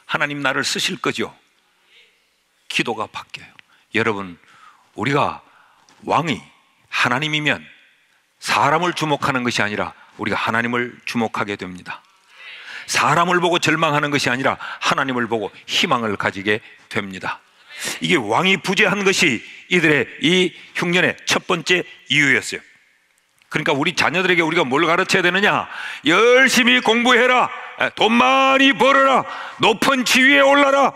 하나님 나를 쓰실 거죠. 기도가 바뀌어요. 여러분, 우리가 왕이 하나님이면 사람을 주목하는 것이 아니라 우리가 하나님을 주목하게 됩니다. 사람을 보고 절망하는 것이 아니라 하나님을 보고 희망을 가지게 됩니다. 이게 왕이 부재한 것이 이들의 이 흉년의 첫 번째 이유였어요. 그러니까 우리 자녀들에게 우리가 뭘 가르쳐야 되느냐? 열심히 공부해라, 돈 많이 벌어라, 높은 지위에 올라라.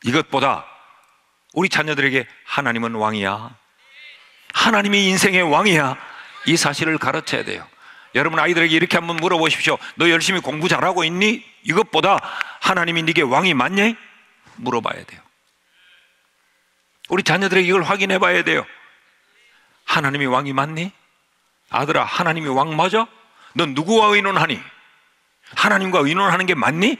이것보다 우리 자녀들에게 하나님은 왕이야, 하나님이 인생의 왕이야, 이 사실을 가르쳐야 돼요. 여러분 아이들에게 이렇게 한번 물어보십시오. 너 열심히 공부 잘하고 있니? 이것보다 하나님이 네게 왕이 맞니? 물어봐야 돼요. 우리 자녀들에게 이걸 확인해 봐야 돼요. 하나님이 왕이 맞니? 아들아, 하나님이 왕 맞아? 넌 누구와 의논하니? 하나님과 의논하는 게 맞니?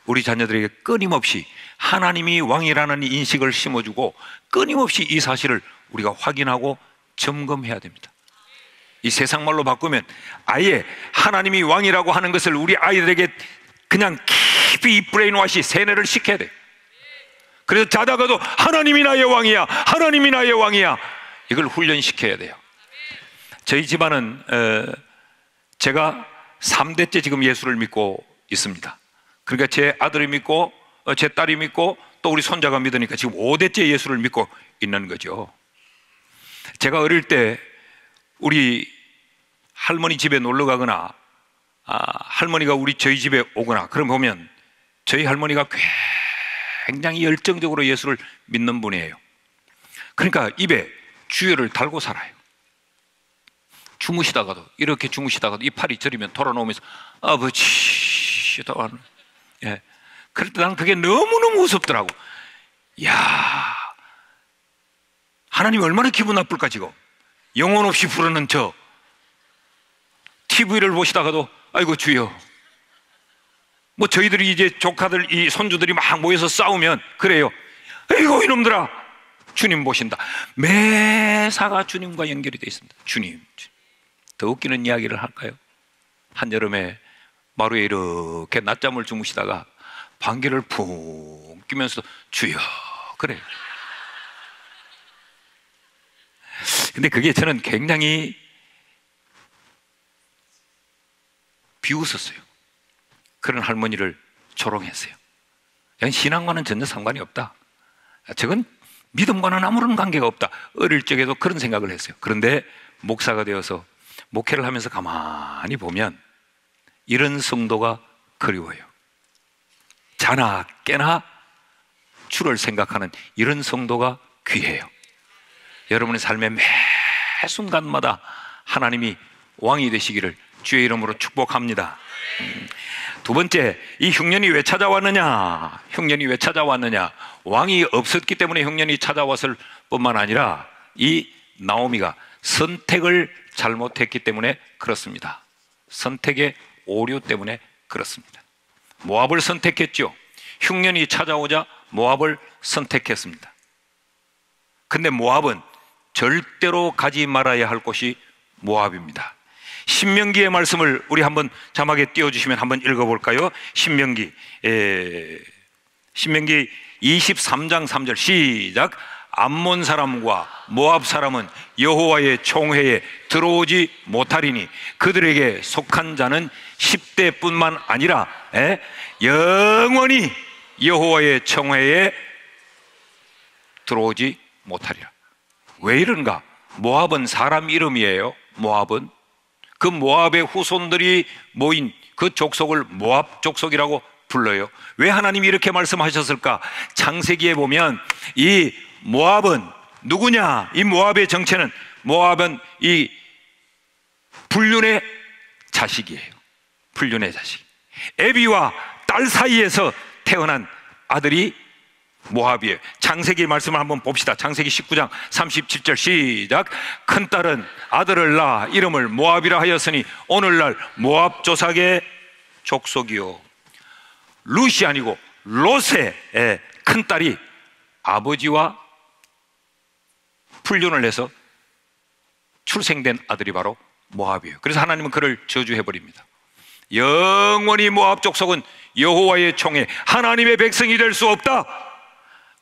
우리 자녀들에게 끊임없이 하나님이 왕이라는 인식을 심어주고 끊임없이 이 사실을 우리가 확인하고 점검해야 됩니다. 이 세상 말로 바꾸면 아예 하나님이 왕이라고 하는 것을 우리 아이들에게 그냥 깊이 브레인워시 세뇌를 시켜야 돼요. 그래서 자다가도 하나님이 나의 왕이야, 하나님이 나의 왕이야, 이걸 훈련시켜야 돼요. 저희 집안은 제가 3대째 지금 예수를 믿고 있습니다. 그러니까 제 아들이 믿고 제 딸이 믿고 또 우리 손자가 믿으니까 지금 5대째 예수를 믿고 있는 거죠. 제가 어릴 때 우리 할머니 집에 놀러 가거나 할머니가 저희 집에 오거나 그럼 보면 저희 할머니가 굉장히 열정적으로 예수를 믿는 분이에요. 그러니까 입에 주여를 달고 살아요. 주무시다가도 이렇게 주무시다가도 이 팔이 저리면 돌아놓으면서 아버지 하는. 예. 그럴 때 난 그게 너무너무 무섭더라고. 야, 하나님 얼마나 기분 나쁠까 지금. 영혼 없이 부르는 저 TV를 보시다가도 아이고 주여. 뭐 저희들이 이제 조카들 이 손주들이 막 모여서 싸우면 그래요. 아이고 이놈들아, 주님 보신다. 매사가 주님과 연결이 되어 있습니다. 주님. 더 웃기는 이야기를 할까요? 한여름에 마루에 이렇게 낮잠을 주무시다가 방귀를 푹 끼면서 주여 그래요. 근데 그게 저는 굉장히 비웃었어요. 그런 할머니를 조롱했어요. 신앙과는 전혀 상관이 없다. 저건 믿음과는 아무런 관계가 없다. 어릴 적에도 그런 생각을 했어요. 그런데 목사가 되어서 목회를 하면서 가만히 보면 이런 성도가 그리워요. 자나 깨나 주를 생각하는 이런 성도가 귀해요. 여러분의 삶의 매 순간마다 하나님이 왕이 되시기를 주의 이름으로 축복합니다. 두 번째, 이 흉년이 왜 찾아왔느냐? 흉년이 왜 찾아왔느냐? 왕이 없었기 때문에 흉년이 찾아왔을 뿐만 아니라 이 나오미가 선택을 잘못했기 때문에 그렇습니다. 선택의 오류 때문에 그렇습니다. 모압을 선택했죠. 흉년이 찾아오자 모압을 선택했습니다. 근데 모압은 절대로 가지 말아야 할 곳이 모압입니다. 신명기의 말씀을 우리 한번 자막에 띄워주시면 한번 읽어볼까요? 신명기 23장 3절 시작. 암몬 사람과 모압 사람은 여호와의 총회에 들어오지 못하리니 그들에게 속한 자는 10대뿐만 아니라 영원히 여호와의 총회에 들어오지 못하리라. 왜 이런가? 모압은 사람 이름이에요. 모압은 그 모압의 후손들이 모인 그 족속을 모압 족속이라고 불러요. 왜 하나님이 이렇게 말씀하셨을까? 창세기에 보면 이 모압은 누구냐? 이 모압의 정체는, 모압은 이 불륜의 자식이에요. 불륜의 자식. 애비와 딸 사이에서 태어난 아들이 모압이에요. 창세기 말씀을 한번 봅시다. 창세기 19장 37절 시작. 큰딸은 아들을 낳아 이름을 모압이라 하였으니 오늘날 모압 조상의 족속이요. 룻이 아니고 롯의 큰딸이 아버지와 불륜을 해서 출생된 아들이 바로 모압이에요. 그래서 하나님은 그를 저주해버립니다. 영원히 모압 족속은 여호와의 총회, 하나님의 백성이 될 수 없다.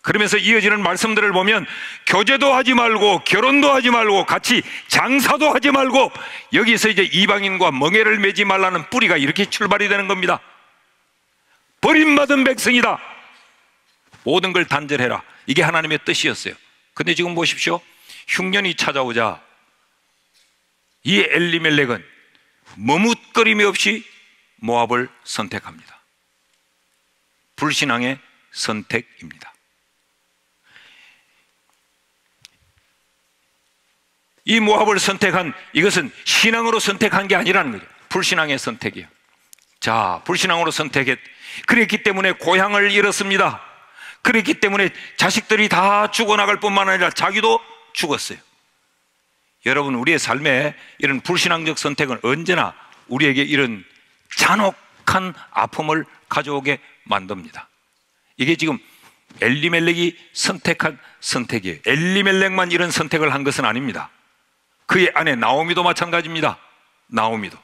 그러면서 이어지는 말씀들을 보면 교제도 하지 말고 결혼도 하지 말고 같이 장사도 하지 말고, 여기서 이제 이방인과 멍에를 매지 말라는 뿌리가 이렇게 출발이 되는 겁니다. 버림받은 백성이다. 모든 걸 단절해라. 이게 하나님의 뜻이었어요. 근데 지금 보십시오. 흉년이 찾아오자 이 엘리멜렉은 머뭇거림이 없이 모압을 선택합니다. 불신앙의 선택입니다. 이 모압을 선택한 이것은 신앙으로 선택한 게 아니라는 거죠. 불신앙의 선택이에요. 자, 불신앙으로 그랬기 때문에 고향을 잃었습니다. 그랬기 때문에 자식들이 다 죽어나갈 뿐만 아니라 자기도 죽었어요. 여러분, 우리의 삶에 이런 불신앙적 선택은 언제나 우리에게 이런 잔혹한 아픔을 가져오게 만듭니다. 이게 지금 엘리멜렉이 선택한 선택이에요. 엘리멜렉만 이런 선택을 한 것은 아닙니다. 그의 아내 나오미도 마찬가지입니다. 나오미도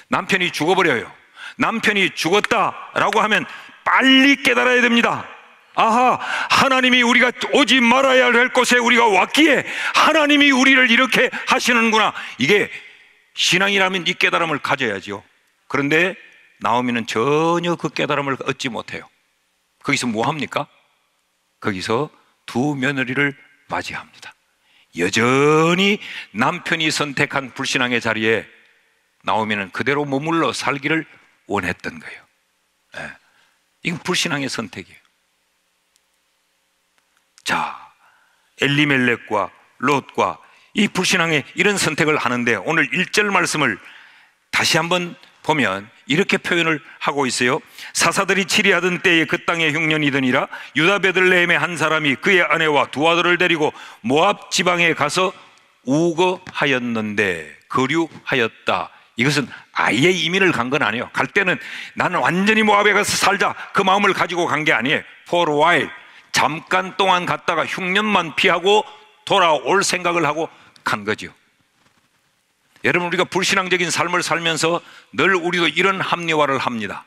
남편이 죽어버려요. 남편이 죽었다라고 하면 빨리 깨달아야 됩니다. 아하, 하나님이 우리가 오지 말아야 할 곳에 우리가 왔기에 하나님이 우리를 이렇게 하시는구나. 이게 신앙이라면 이 깨달음을 가져야죠. 그런데 나오미는 전혀 그 깨달음을 얻지 못해요. 거기서 뭐 합니까? 거기서 두 며느리를 맞이합니다. 여전히 남편이 선택한 불신앙의 자리에 나오미는 그대로 머물러 살기를 원했던 거예요. 예. 이건 불신앙의 선택이에요. 자, 엘리멜렉과 롯과 이 불신앙의 이런 선택을 하는데 오늘 1절 말씀을 다시 한번 보면 이렇게 표현을 하고 있어요. 사사들이 치리하던 때에 그 땅에 흉년이더니라. 유다 베들레헴의 한 사람이 그의 아내와 두 아들을 데리고 모압 지방에 가서 우거하였는데, 거류하였다. 이것은 아예 이민을 간 건 아니에요. 갈 때는 나는 완전히 모압에 가서 살자 그 마음을 가지고 간 게 아니에요. For a while, 잠깐 동안 갔다가 흉년만 피하고 돌아올 생각을 하고 간 거죠. 여러분, 우리가 불신앙적인 삶을 살면서 늘 우리도 이런 합리화를 합니다.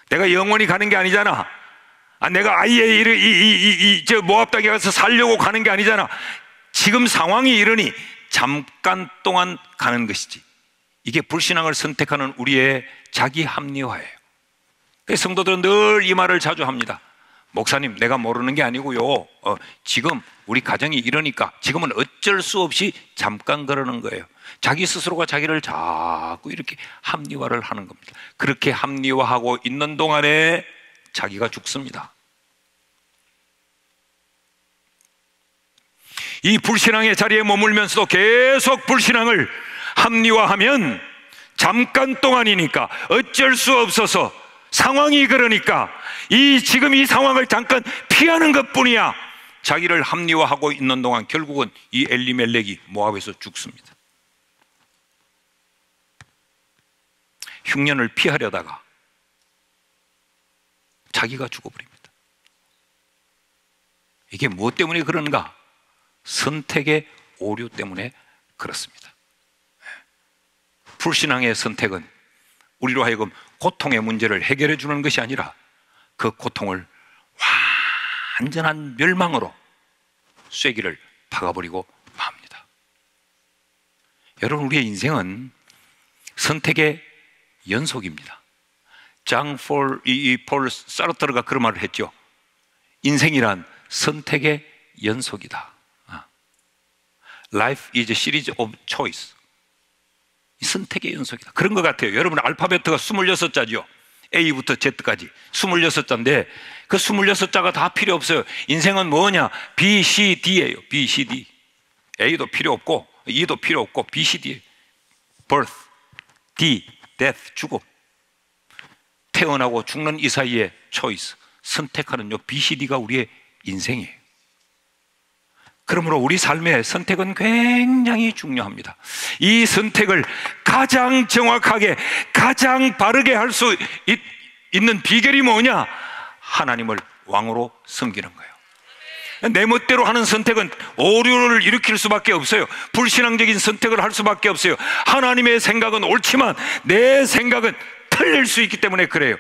내가 영원히 가는 게 아니잖아. 내가 아예 저 모압 땅에 가서 살려고 가는 게 아니잖아. 지금 상황이 이러니 잠깐 동안 가는 것이지. 이게 불신앙을 선택하는 우리의 자기 합리화예요. 그래서 성도들은 늘 이 말을 자주 합니다. 목사님, 내가 모르는 게 아니고요. 지금 우리 가정이 이러니까 지금은 어쩔 수 없이 잠깐 그러는 거예요. 자기 스스로가 자기를 자꾸 이렇게 합리화를 하는 겁니다. 그렇게 합리화하고 있는 동안에 자기가 죽습니다. 이 불신앙의 자리에 머물면서도 계속 불신앙을 합리화하면 잠깐 동안이니까 어쩔 수 없어서 상황이 그러니까 지금 이 상황을 잠깐 피하는 것뿐이야. 자기를 합리화하고 있는 동안 결국은 이 엘리멜렉이 모압에서 죽습니다. 흉년을 피하려다가 자기가 죽어버립니다. 이게 무엇 때문에 그런가? 선택의 오류 때문에 그렇습니다. 불신앙의 선택은 우리로 하여금 고통의 문제를 해결해 주는 것이 아니라 그 고통을 완전한 멸망으로 쐐기를 박아버리고 맙니다. 여러분, 우리의 인생은 선택의 연속입니다. 폴 사르트르가 그런 말을 했죠. 인생이란 선택의 연속이다. Life is a series of choice. 선택의 연속이다. 그런 것 같아요. 여러분, 알파벳가 26자죠. A부터 Z까지 26자인데 그 26자가 다 필요 없어요. 인생은 뭐냐? B, C, D예요. B, C, D. A도 필요 없고 E도 필요 없고 B, C, D. Birth, D, Death, 죽음. 태어나고 죽는 이 사이에 choice, 선택하는 요 B, C, D가 우리의 인생이에요. 그러므로 우리 삶의 선택은 굉장히 중요합니다. 이 선택을 가장 정확하게, 가장 바르게 할 수 있는 비결이 뭐냐? 하나님을 왕으로 섬기는 거예요. 내 멋대로 하는 선택은 오류를 일으킬 수밖에 없어요. 불신앙적인 선택을 할 수밖에 없어요. 하나님의 생각은 옳지만 내 생각은 틀릴 수 있기 때문에 그래요.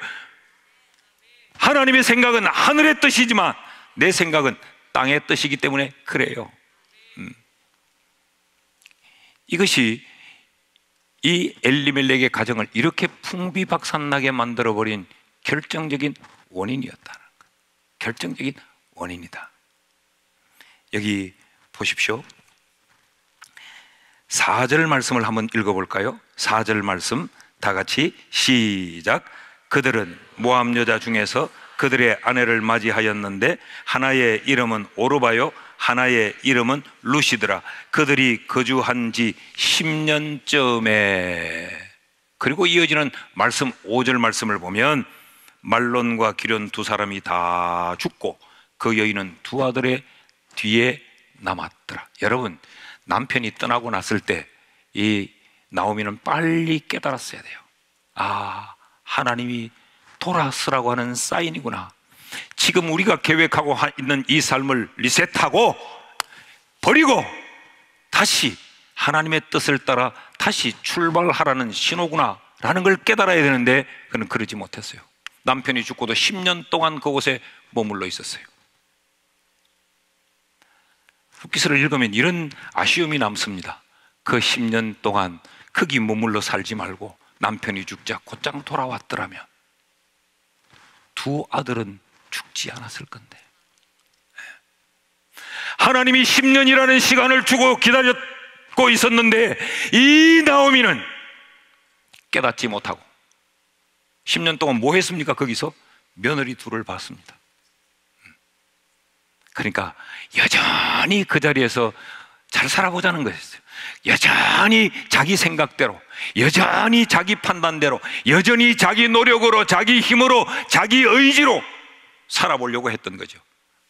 하나님의 생각은 하늘의 뜻이지만 내 생각은 땅의 뜻이기 때문에 그래요. 이것이 이 엘리멜렉의 가정을 이렇게 풍비박산나게 만들어버린 결정적인 원인이었다는 거예요. 결정적인 원인이다. 여기 보십시오. 4절 말씀을 한번 읽어볼까요? 4절 말씀 다 같이 시작. 그들은 모압 여자 중에서 그들의 아내를 맞이하였는데 하나의 이름은 오르바요 하나의 이름은 루시드라. 그들이 거주한 지 10년쯤에. 그리고 이어지는 말씀 5절 말씀을 보면 말론과 기련 두 사람이 다 죽고 그 여인은 두 아들의 뒤에 남았더라. 여러분, 남편이 떠나고 났을 때 이 나오미는 빨리 깨달았어야 돼요. 하나님이 돌아서라고 하는 사인이구나. 지금 우리가 계획하고 있는 이 삶을 리셋하고 버리고 다시 하나님의 뜻을 따라 다시 출발하라는 신호구나 라는 걸 깨달아야 되는데 그는 그러지 못했어요. 남편이 죽고도 10년 동안 그곳에 머물러 있었어요. 룻기서를 읽으면 이런 아쉬움이 남습니다. 그 10년 동안 거기 머물러 살지 말고 남편이 죽자 곧장 돌아왔더라면 두 아들은 죽지 않았을 건데. 하나님이 10년이라는 시간을 주고 기다렸고 있었는데 이 나오미는 깨닫지 못하고 10년 동안 뭐 했습니까? 거기서 며느리 둘을 봤습니다. 그러니까 여전히 그 자리에서 잘 살아보자는 거였어요. 여전히 자기 생각대로, 여전히 자기 판단대로, 여전히 자기 노력으로, 자기 힘으로, 자기 의지로 살아보려고 했던 거죠.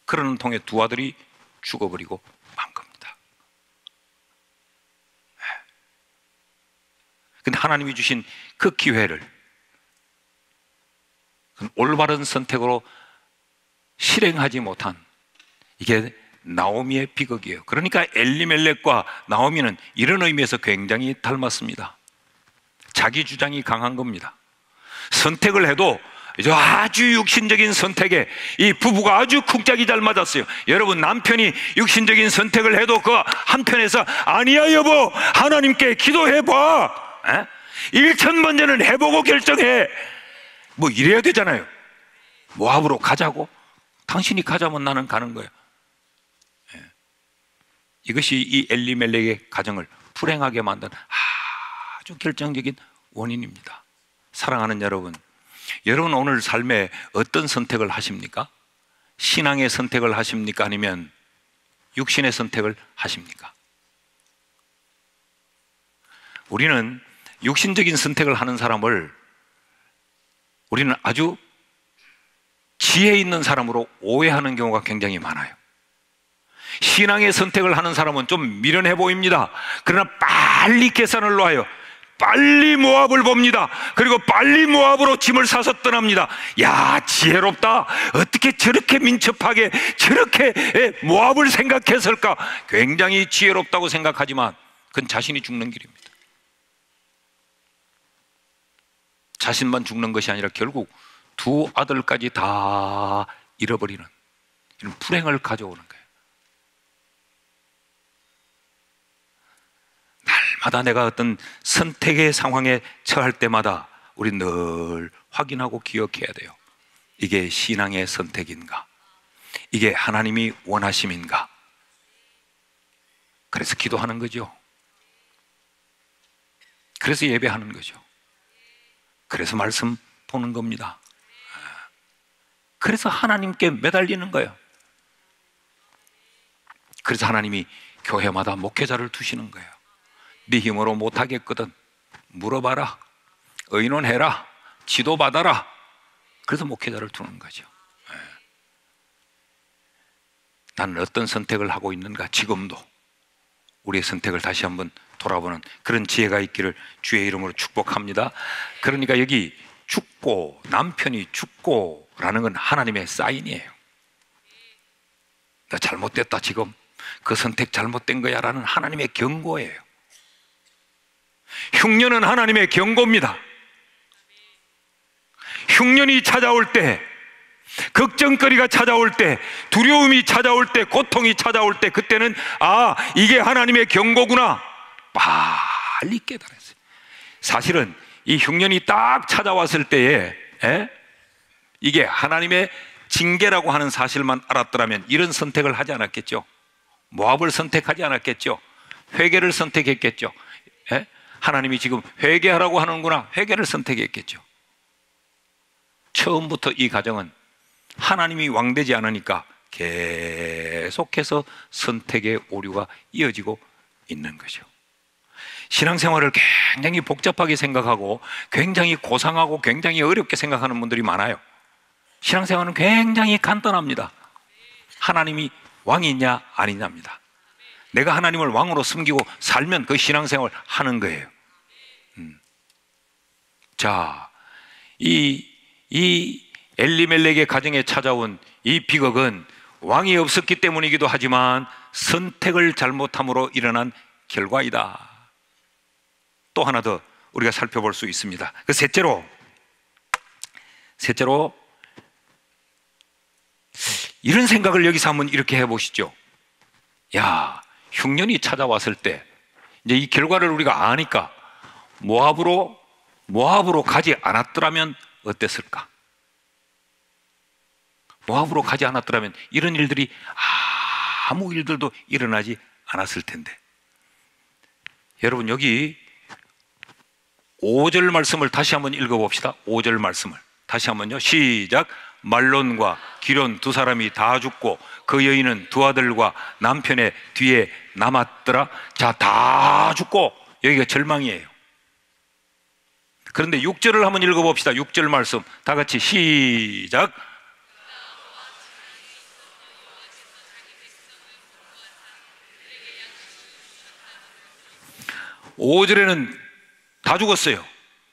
그러는 통에 두 아들이 죽어버리고 만 겁니다. 근데 하나님이 주신 그 기회를 올바른 선택으로 실행하지 못한, 이게 나오미의 비극이에요. 그러니까 엘리멜렉과 나오미는 이런 의미에서 굉장히 닮았습니다. 자기 주장이 강한 겁니다. 선택을 해도 아주 육신적인 선택에 이 부부가 아주 쿵짝이 잘 맞았어요. 여러분, 남편이 육신적인 선택을 해도 그 한편에서 아니야 여보, 하나님께 기도해봐, 1,000번째는 해보고 결정해, 뭐 이래야 되잖아요. 모압으로 가자고? 당신이 가자면 나는 가는 거예요. 이것이 이 엘리멜렉의 가정을 불행하게 만든 아주 결정적인 원인입니다. 사랑하는 여러분, 여러분 오늘 삶에 어떤 선택을 하십니까? 신앙의 선택을 하십니까? 아니면 육신의 선택을 하십니까? 우리는 육신적인 선택을 하는 사람을 우리는 아주 지혜 있는 사람으로 오해하는 경우가 굉장히 많아요. 신앙의 선택을 하는 사람은 좀 미련해 보입니다. 그러나 빨리 계산을 놓아요. 빨리 모압을 봅니다. 그리고 빨리 모압으로 짐을 싸서 떠납니다. 야, 지혜롭다. 어떻게 저렇게 민첩하게 저렇게 모압을 생각했을까? 굉장히 지혜롭다고 생각하지만 그건 자신이 죽는 길입니다. 자신만 죽는 것이 아니라 결국 두 아들까지 다 잃어버리는 이런 불행을 가져오는 거예요. 날마다 내가 어떤 선택의 상황에 처할 때마다 우리 늘 확인하고 기억해야 돼요. 이게 신앙의 선택인가? 이게 하나님이 원하심인가? 그래서 기도하는 거죠. 그래서 예배하는 거죠. 그래서 말씀 보는 겁니다. 그래서 하나님께 매달리는 거예요. 그래서 하나님이 교회마다 목회자를 두시는 거예요. 네 힘으로 못하겠거든 물어봐라, 의논해라, 지도받아라. 그래서 목회자를 두는 거죠. 나는 어떤 선택을 하고 있는가? 지금도 우리의 선택을 다시 한번 돌아보는 그런 지혜가 있기를 주의 이름으로 축복합니다. 그러니까 여기 죽고, 남편이 죽고라는 건 하나님의 사인이에요. 나 잘못됐다, 지금 그 선택 잘못된 거야 라는 하나님의 경고예요. 흉년은 하나님의 경고입니다. 흉년이 찾아올 때, 걱정거리가 찾아올 때, 두려움이 찾아올 때, 고통이 찾아올 때, 그때는 아, 이게 하나님의 경고구나, 빨리 깨달았어요. 사실은 이 흉년이 딱 찾아왔을 때에 이게 하나님의 징계라고 하는 사실만 알았더라면 이런 선택을 하지 않았겠죠. 모압을 선택하지 않았겠죠. 회개를 선택했겠죠. 하나님이 지금 회개하라고 하는구나, 회개를 선택했겠죠. 처음부터 이 가정은 하나님이 왕되지 않으니까 계속해서 선택의 오류가 이어지고 있는 거죠. 신앙생활을 굉장히 복잡하게 생각하고 굉장히 고상하고 굉장히 어렵게 생각하는 분들이 많아요. 신앙생활은 굉장히 간단합니다. 하나님이 왕이냐 아니냐입니다. 내가 하나님을 왕으로 섬기고 살면 그 신앙생활을 하는 거예요. 자, 이 엘리멜렉의 가정에 찾아온 이 비극은 왕이 없었기 때문이기도 하지만 선택을 잘못함으로 일어난 결과이다. 또 하나 더 우리가 살펴볼 수 있습니다. 그 셋째로 이런 생각을 여기서 한번 이렇게 해보시죠. 야, 흉년이 찾아왔을 때 이제 이 결과를 우리가 아니까 모압으로 가지 않았더라면 어땠을까? 모압으로 가지 않았더라면 이런 일들이 아무 일들도 일어나지 않았을 텐데. 여러분, 여기 5절 말씀을 다시 한번 읽어봅시다. 5절 말씀을 다시 한번요. 시작. 말론과 기론 두 사람이 다 죽고 그 여인은 두 아들과 남편의 뒤에 남았더라. 자, 다 죽고, 여기가 절망이에요. 그런데 6절을 한번 읽어봅시다. 6절 말씀 다 같이 시작. 5절에는 다 죽었어요.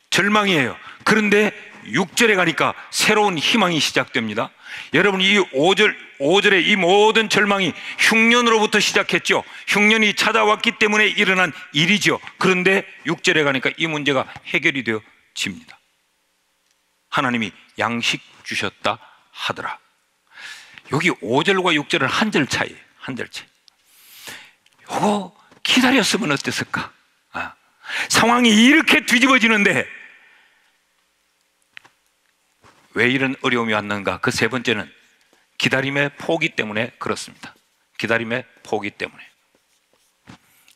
절망이에요. 그런데 6절에 가니까 새로운 희망이 시작됩니다. 여러분, 이 5절의 이 모든 절망이 흉년으로부터 시작했죠. 흉년이 찾아왔기 때문에 일어난 일이죠. 그런데 6절에 가니까 이 문제가 해결이 되어집니다. 하나님이 양식 주셨다 하더라. 여기 5절과 6절은 한 절 차이예요. 한 절 차이. 요거 기다렸으면 어땠을까? 상황이 이렇게 뒤집어지는데 왜 이런 어려움이 왔는가? 그 세 번째는 기다림의 포기 때문에 그렇습니다. 기다림의 포기 때문에.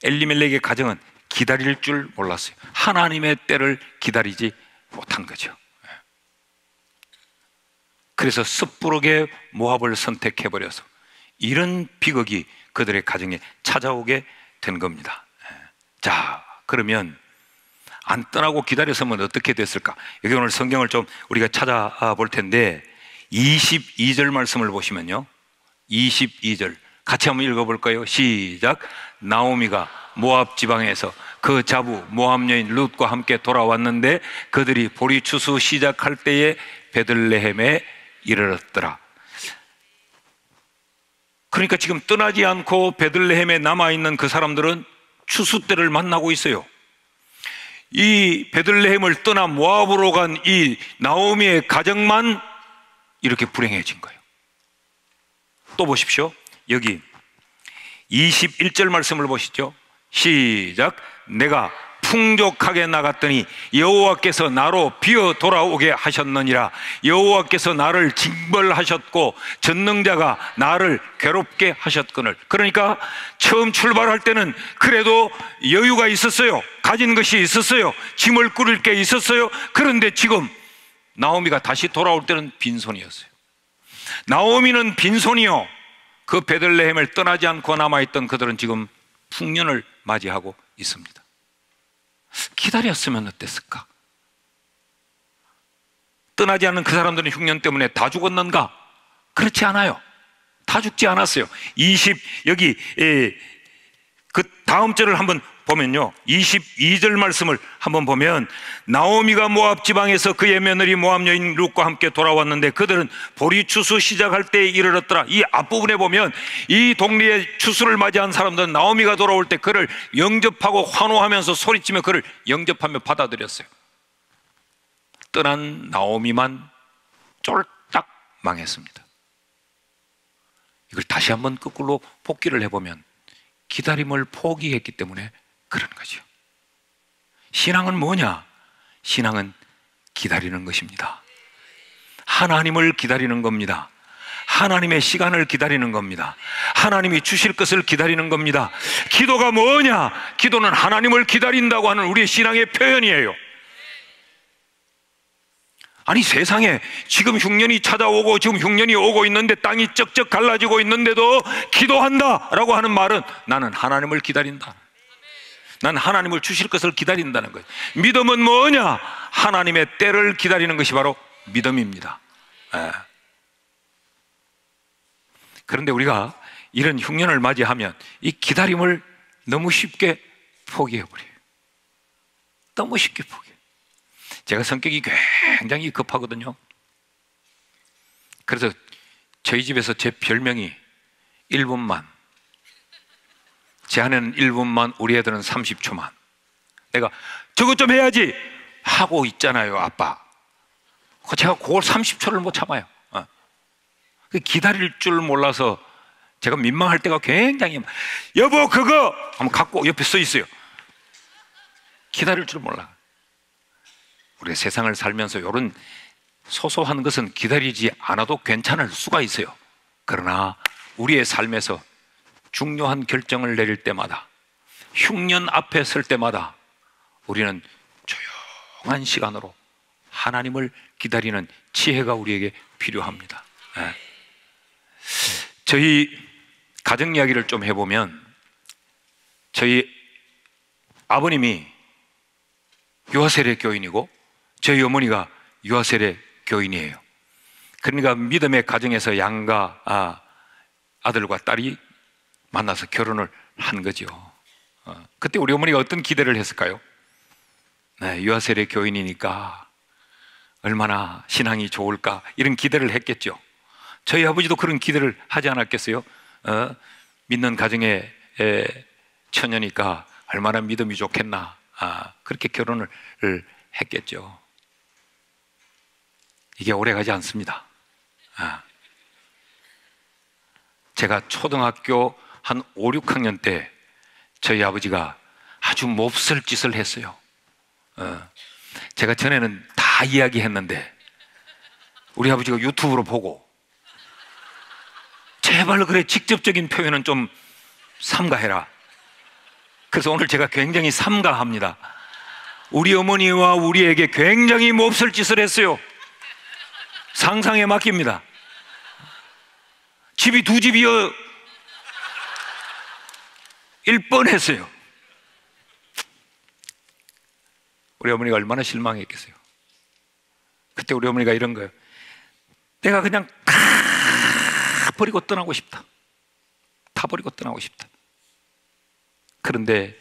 엘리멜렉의 가정은 기다릴 줄 몰랐어요. 하나님의 때를 기다리지 못한 거죠. 그래서 섣부르게 모압을 선택해버려서 이런 비극이 그들의 가정에 찾아오게 된 겁니다. 자, 그러면 안 떠나고 기다렸으면 어떻게 됐을까? 여기 오늘 성경을 좀 우리가 찾아볼 텐데 22절 말씀을 보시면요, 22절 같이 한번 읽어볼까요? 시작. 나오미가 모압 지방에서 그 자부 모압 여인 룻과 함께 돌아왔는데 그들이 보리 추수 시작할 때에 베들레헴에 이르렀더라. 그러니까 지금 떠나지 않고 베들레헴에 남아있는 그 사람들은 추수 때를 만나고 있어요. 이 베들레헴을 떠나 모압으로 간 이 나오미의 가정만 이렇게 불행해진 거예요. 또 보십시오. 여기 21절 말씀을 보시죠. 시작. 내가 풍족하게 나갔더니 여호와께서 나로 비어 돌아오게 하셨느니라. 여호와께서 나를 징벌하셨고 전능자가 나를 괴롭게 하셨거늘. 그러니까 처음 출발할 때는 그래도 여유가 있었어요. 가진 것이 있었어요. 짐을 꾸릴 게 있었어요. 그런데 지금 나오미가 다시 돌아올 때는 빈손이었어요. 나오미는 빈손이요, 그 베들레헴을 떠나지 않고 남아있던 그들은 지금 풍년을 맞이하고 있습니다. 기다렸으면 어땠을까? 떠나지 않는 그 사람들은 흉년 때문에 다 죽었는가? 그렇지 않아요. 다 죽지 않았어요. 여기 그 다음 절을 한번 보면요, 22절 말씀을 한번 보면 나오미가 모압 지방에서 그의 며느리 모압 여인 룻과 함께 돌아왔는데 그들은 보리 추수 시작할 때에 이르렀더라. 이 앞부분에 보면 이 동리의 추수를 맞이한 사람들은 나오미가 돌아올 때 그를 영접하고 환호하면서 소리치며 그를 영접하며 받아들였어요. 떠난 나오미만 쫄딱 망했습니다. 이걸 다시 한번 거꾸로 복기를 해보면 기다림을 포기했기 때문에 그런 거죠. 신앙은 뭐냐? 신앙은 기다리는 것입니다. 하나님을 기다리는 겁니다. 하나님의 시간을 기다리는 겁니다. 하나님이 주실 것을 기다리는 겁니다. 기도가 뭐냐? 기도는 하나님을 기다린다고 하는 우리의 신앙의 표현이에요. 아니, 세상에 지금 흉년이 찾아오고 지금 흉년이 오고 있는데 땅이 쩍쩍 갈라지고 있는데도 기도한다라고 하는 말은 나는 하나님을 기다린다. 난 하나님을 주실 것을 기다린다는 거예요. 믿음은 뭐냐? 하나님의 때를 기다리는 것이 바로 믿음입니다. 그런데 우리가 이런 흉년을 맞이하면 이 기다림을 너무 쉽게 포기해버려요. 너무 쉽게 포기해요. 제가 성격이 굉장히 급하거든요. 그래서 저희 집에서 제 별명이 1분만, 제 아내는 1분만, 우리 애들은 30초만. 내가 저것 좀 해야지 하고 있잖아요, 아빠. 제가 그걸 30초를 못 참아요. 기다릴 줄 몰라서 제가 민망할 때가 굉장히, 여보 그거 한번 갖고 옆에 서 있어요. 기다릴 줄 몰라. 우리가 세상을 살면서 이런 소소한 것은 기다리지 않아도 괜찮을 수가 있어요. 그러나 우리의 삶에서 중요한 결정을 내릴 때마다, 흉년 앞에 설 때마다 우리는 조용한 시간으로 하나님을 기다리는 지혜가 우리에게 필요합니다. 네. 저희 가정 이야기를 좀 해보면, 저희 아버님이 유아세례 교인이고 저희 어머니가 유아세례 교인이에요. 그러니까 믿음의 가정에서 양가 아들과 딸이 만나서 결혼을 한 거죠. 그때 우리 어머니가 어떤 기대를 했을까요? 네, 유아세례 교인이니까 얼마나 신앙이 좋을까, 이런 기대를 했겠죠. 저희 아버지도 그런 기대를 하지 않았겠어요? 믿는 가정의 처녀니까 얼마나 믿음이 좋겠나, 그렇게 결혼을 했겠죠. 이게 오래가지 않습니다. 제가 초등학교 한 5, 6학년 때 저희 아버지가 아주 몹쓸 짓을 했어요. 제가 전에는 다 이야기했는데 우리 아버지가 유튜브로 보고, 제발 그래 직접적인 표현은 좀 삼가해라. 그래서 오늘 제가 굉장히 삼가합니다. 우리 어머니와 우리에게 굉장히 몹쓸 짓을 했어요. 상상에 맡깁니다. 집이 두 집이여 일 뻔했어요. 우리 어머니가 얼마나 실망했겠어요. 그때 우리 어머니가 이런 거예요. 내가 그냥 다 버리고 떠나고 싶다. 다 버리고 떠나고 싶다. 그런데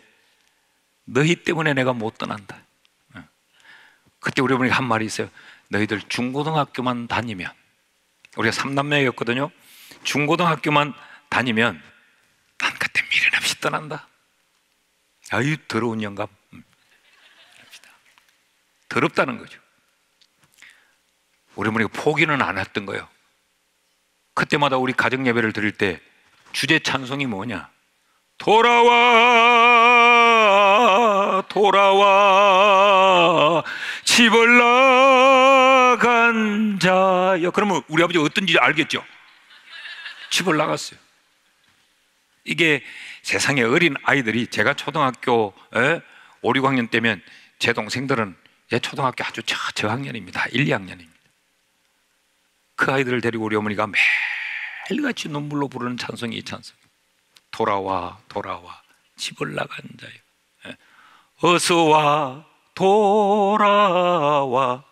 너희 때문에 내가 못 떠난다. 그때 우리 어머니가 한 말이 있어요. 너희들 중고등학교만 다니면, 우리가 3남매였거든요. 중고등학교만 다니면 난 그때 미련 없이 떠난다. 아유, 더러운 영감. 더럽다는 거죠. 우리 어머니가 포기는 안 했던 거예요. 그때마다 우리 가정 예배를 드릴 때 주제 찬송이 뭐냐? 돌아와 돌아와 집을 나간 자여. 그러면 우리 아버지가 어떤지 알겠죠? 집을 나갔어요. 이게 세상에 어린 아이들이, 제가 초등학교 5, 6학년 때면 제 동생들은 초등학교 아주 저학년입니다. 1, 2학년입니다. 그 아이들을 데리고 우리 어머니가 매일같이 눈물로 부르는 찬송이 이 찬송. 돌아와 돌아와 집을 나간 자여. 어서와 돌아와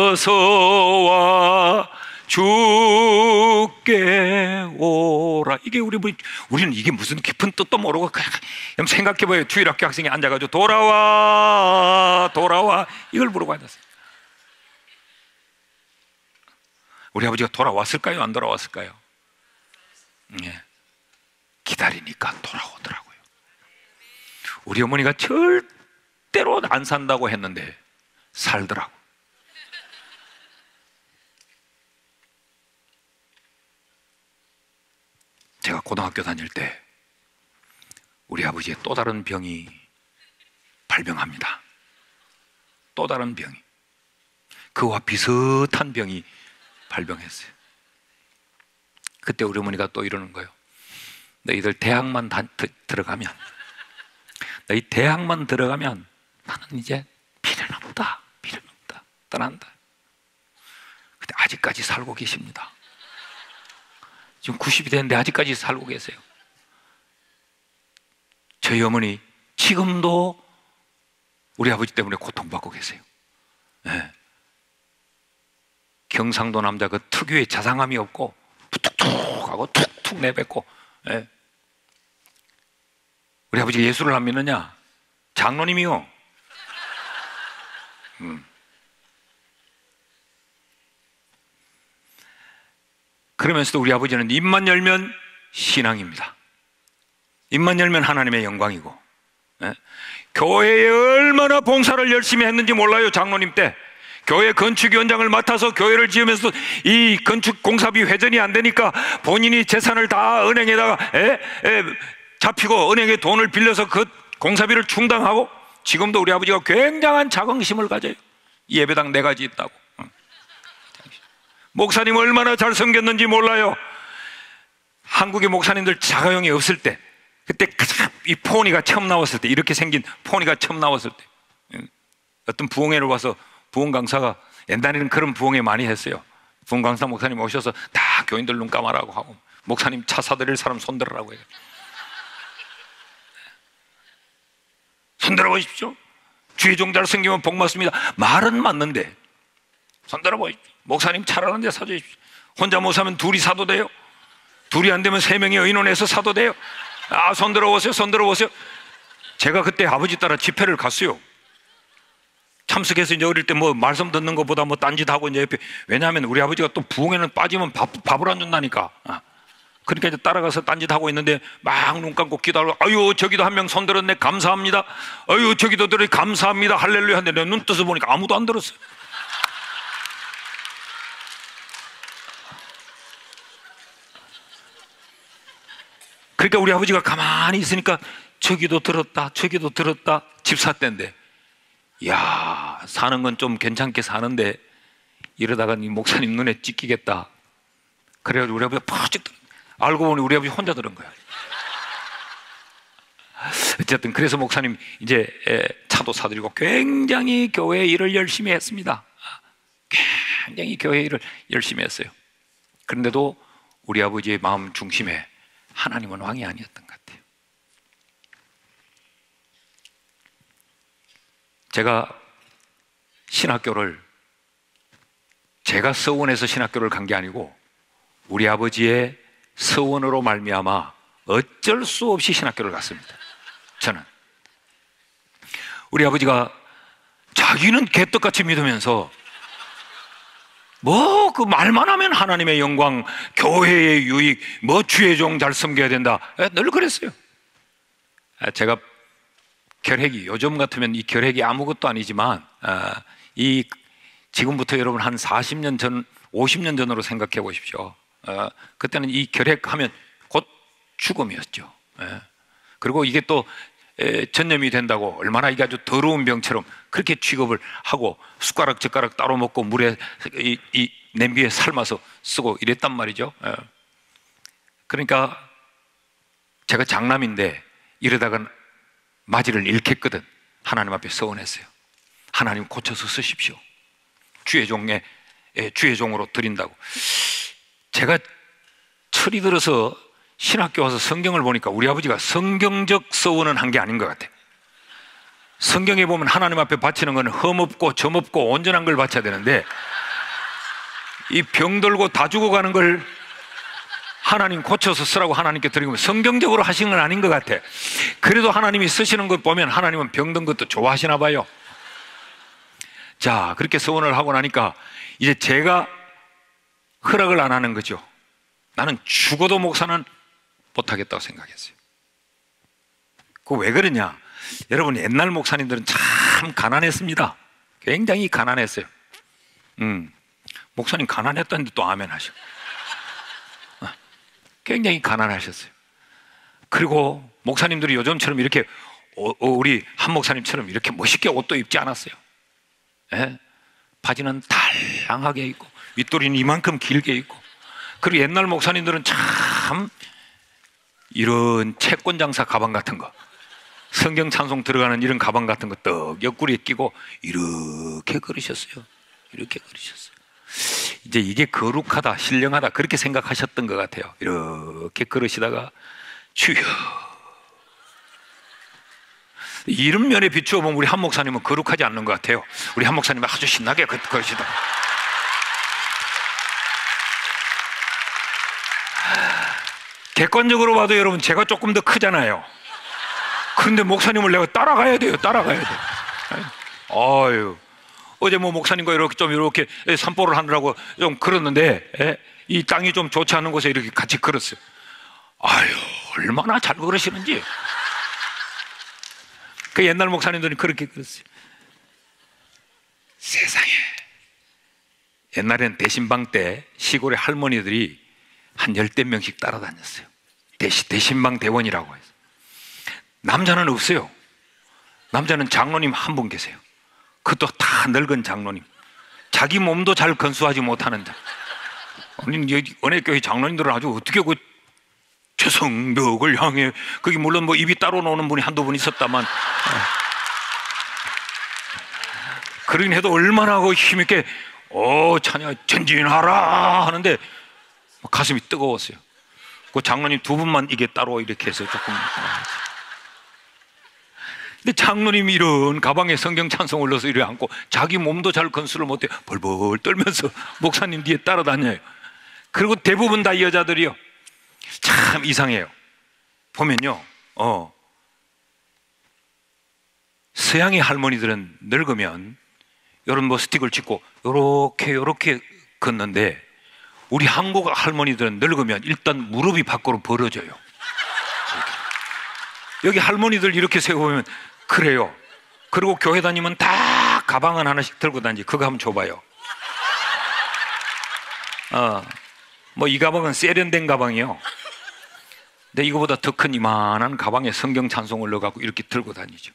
어서와 주께 오라. 이게 우리는 이게 무슨 깊은 뜻도 모르고 그냥 생각해봐요. 주일학교 학생이 앉아가지고 돌아와 돌아와 이걸 부르고 앉았어요. 우리 아버지가 돌아왔을까요? 안 돌아왔을까요? 예. 기다리니까 돌아오더라고요. 우리 어머니가 절대로 안 산다고 했는데 살더라고. 제가 고등학교 다닐 때 우리 아버지의 또 다른 병이 발병합니다. 또 다른 병이, 그와 비슷한 병이 발병했어요. 그때 우리 어머니가 또 이러는 거예요. 너희들 대학만 들어가면, 너희 대학만 들어가면 나는 이제 미련 없다, 미련 없다, 떠난다. 근데 아직까지 살고 계십니다. 지금 90이 됐는데 아직까지 살고 계세요. 저희 어머니 지금도 우리 아버지 때문에 고통받고 계세요. 네. 경상도 남자 그 특유의 자상함이 없고 툭툭 하고 툭툭 내뱉고. 네. 우리 아버지가 예수를 안 믿느냐? 장로님이요. 그러면서도 우리 아버지는 입만 열면 신앙입니다. 입만 열면 하나님의 영광이고. 네? 교회에 얼마나 봉사를 열심히 했는지 몰라요. 장로님 때 교회 건축위원장을 맡아서 교회를 지으면서 이 건축 공사비 회전이 안 되니까 본인이 재산을 다 은행에다가 잡히고 은행에 돈을 빌려서 그 공사비를 충당하고 지금도 우리 아버지가 굉장한 자긍심을 가져요. 예배당 4가지 있다고. 목사님 얼마나 잘 섬겼는지 몰라요. 한국의 목사님들 자가용이 없을 때, 그때 이 포니가 처음 나왔을 때, 이렇게 생긴 포니가 처음 나왔을 때, 어떤 부흥회를 와서 부흥 강사가, 옛날에는 그런 부흥회 많이 했어요. 부흥 강사 목사님 오셔서 다 교인들 눈 감아라고 하고, 목사님 차 사드릴 사람 손들으라고 해요. 손들어 보십시오. 주의 종 잘 섬기면 복 받습니다. 말은 맞는데 손들어 보십시오. 목사님 차라는 데 사주십시오. 혼자 못 사면 둘이 사도 돼요. 둘이 안 되면 3명이 의논해서 사도 돼요. 아, 손들어 보세요. 손들어 보세요. 제가 그때 아버지 따라 집회를 갔어요. 참석해서 이제 어릴 때 뭐 말씀 듣는 것보다 뭐 딴짓 하고 이제 옆에, 왜냐하면 우리 아버지가 또 부흥에는 빠지면 밥을 안 준다니까. 그러니까 이제 따라가서 딴짓 하고 있는데 막 눈 감고 기도하고, 아유 저기도 한 명 손들었네 감사합니다. 아유 저기도 들어 감사합니다 할렐루야 하는데 눈 떠서 보니까 아무도 안 들었어요. 그러니까 우리 아버지가 가만히 있으니까 저기도 들었다 저기도 들었다. 집사 때인데, 이야 사는 건 좀 괜찮게 사는데 이러다가 이 목사님 눈에 찍히겠다. 그래가지고 우리 아버지가 푹 알고 보니 우리 아버지 혼자 들은 거야. 어쨌든 그래서 목사님 이제 차도 사드리고 굉장히 교회 일을 열심히 했습니다. 굉장히 교회 일을 열심히 했어요. 그런데도 우리 아버지의 마음 중심에 하나님은 왕이 아니었던 것 같아요. 제가 신학교를 제가 서원해서 신학교를 간 게 아니고 우리 아버지의 서원으로 말미암아 어쩔 수 없이 신학교를 갔습니다. 저는 우리 아버지가 자기는 개떡같이 믿으면서 뭐 그 말만 하면 하나님의 영광, 교회의 유익, 뭐 주의 종 잘 섬겨야 된다, 늘 그랬어요. 제가 결핵이, 요즘 같으면 이 결핵이 아무것도 아니지만 이 지금부터 여러분 한 40년 전, 50년 전으로 생각해 보십시오. 그때는 이 결핵하면 곧 죽음이었죠. 그리고 이게 또 전염이 된다고 얼마나 이게 아주 더러운 병처럼 그렇게 취급을 하고 숟가락 젓가락 따로 먹고 물에 이 냄비에 삶아서 쓰고 이랬단 말이죠. 그러니까 제가 장남인데 이러다가 마지를 잃겠거든. 하나님 앞에 서원했어요. 하나님 고쳐서 쓰십시오. 주의 종으로 드린다고. 제가 철이 들어서 신학교 와서 성경을 보니까 우리 아버지가 성경적 서원은 한 게 아닌 것 같아요. 성경에 보면 하나님 앞에 바치는 건 흠없고 점없고 온전한 걸 바쳐야 되는데 이 병들고 다 죽어가는 걸 하나님 고쳐서 쓰라고 하나님께 드리면 성경적으로 하신 건 아닌 것 같아. 그래도 하나님이 쓰시는 것 보면 하나님은 병든 것도 좋아하시나 봐요. 자, 그렇게 서원을 하고 나니까 이제 제가 허락을 안 하는 거죠. 나는 죽어도 목사는 못하겠다고 생각했어요. 그 왜 그러냐? 여러분 옛날 목사님들은 참 가난했습니다. 굉장히 가난했어요. 목사님 가난했다는데 또 아멘 하셔. 굉장히 가난하셨어요. 그리고 목사님들이 요즘처럼 이렇게 우리 한 목사님처럼 이렇게 멋있게 옷도 입지 않았어요. 바지는 달랑하게 입고 윗도리는 이만큼 길게 입고. 그리고 옛날 목사님들은 참 이런 채권 장사 가방 같은 거, 성경 찬송 들어가는 이런 가방 같은 거 떡 옆구리에 끼고 이렇게 걸으셨어요. 이렇게 걸으셨어요. 이제 이게 거룩하다, 신령하다 그렇게 생각하셨던 것 같아요. 이렇게 걸으시다가 주여, 이런 면에 비추어 보면 우리 한 목사님은 거룩하지 않는 것 같아요. 우리 한 목사님은 아주 신나게 걸으시다. 객관적으로 봐도 여러분 제가 조금 더 크잖아요. 그런데 목사님을 내가 따라가야 돼요. 따라가야 돼요. 아유, 어제 뭐 목사님과 이렇게 산보를 하느라고 좀 걸었는데 이 땅이 좀 좋지 않은 곳에 이렇게 같이 걸었어요. 아유, 얼마나 잘 걸으시는지. 그 옛날 목사님들이 그렇게 걸었어요. 세상에, 옛날엔 대신방 때 시골의 할머니들이 한 10대 명씩 따라다녔어요. 대신방 대원이라고 해서. 남자는 없어요. 남자는 장로님 한 분 계세요. 그것도 다 늙은 장로님. 자기 몸도 잘 건수하지 못하는데. 아니, 은혜교회 장로님들은 아주 어떻게 그 최성벽을 향해, 거기 물론 뭐 입이 따로 나오는 분이 한두 분 있었다만, 그러긴 해도 얼마나 그 힘있게 찬양 전진하라 하는데 가슴이 뜨거웠어요. 그 장로님 두 분만 이게 따로 이렇게 해서 조금. 근데 장로님이 이런 가방에 성경 찬송을 넣어서 이래 앉고 자기 몸도 잘 건수를 못해 벌벌 떨면서 목사님 뒤에 따라다녀요. 그리고 대부분 다 여자들이요. 참 이상해요. 보면요, 서양의 할머니들은 늙으면 이런 뭐 스틱을 짚고 요렇게 걷는데, 우리 한국 할머니들은 늙으면 일단 무릎이 밖으로 벌어져요. 여기 할머니들 이렇게 세워보면 그래요. 그리고 교회 다니면 다 가방은 하나씩 들고 다니지. 그거 한번 줘봐요. 뭐 이 가방은 세련된 가방이요. 근데 이거보다 더 큰 이만한 가방에 성경 찬송을 넣어갖고 이렇게 들고 다니죠.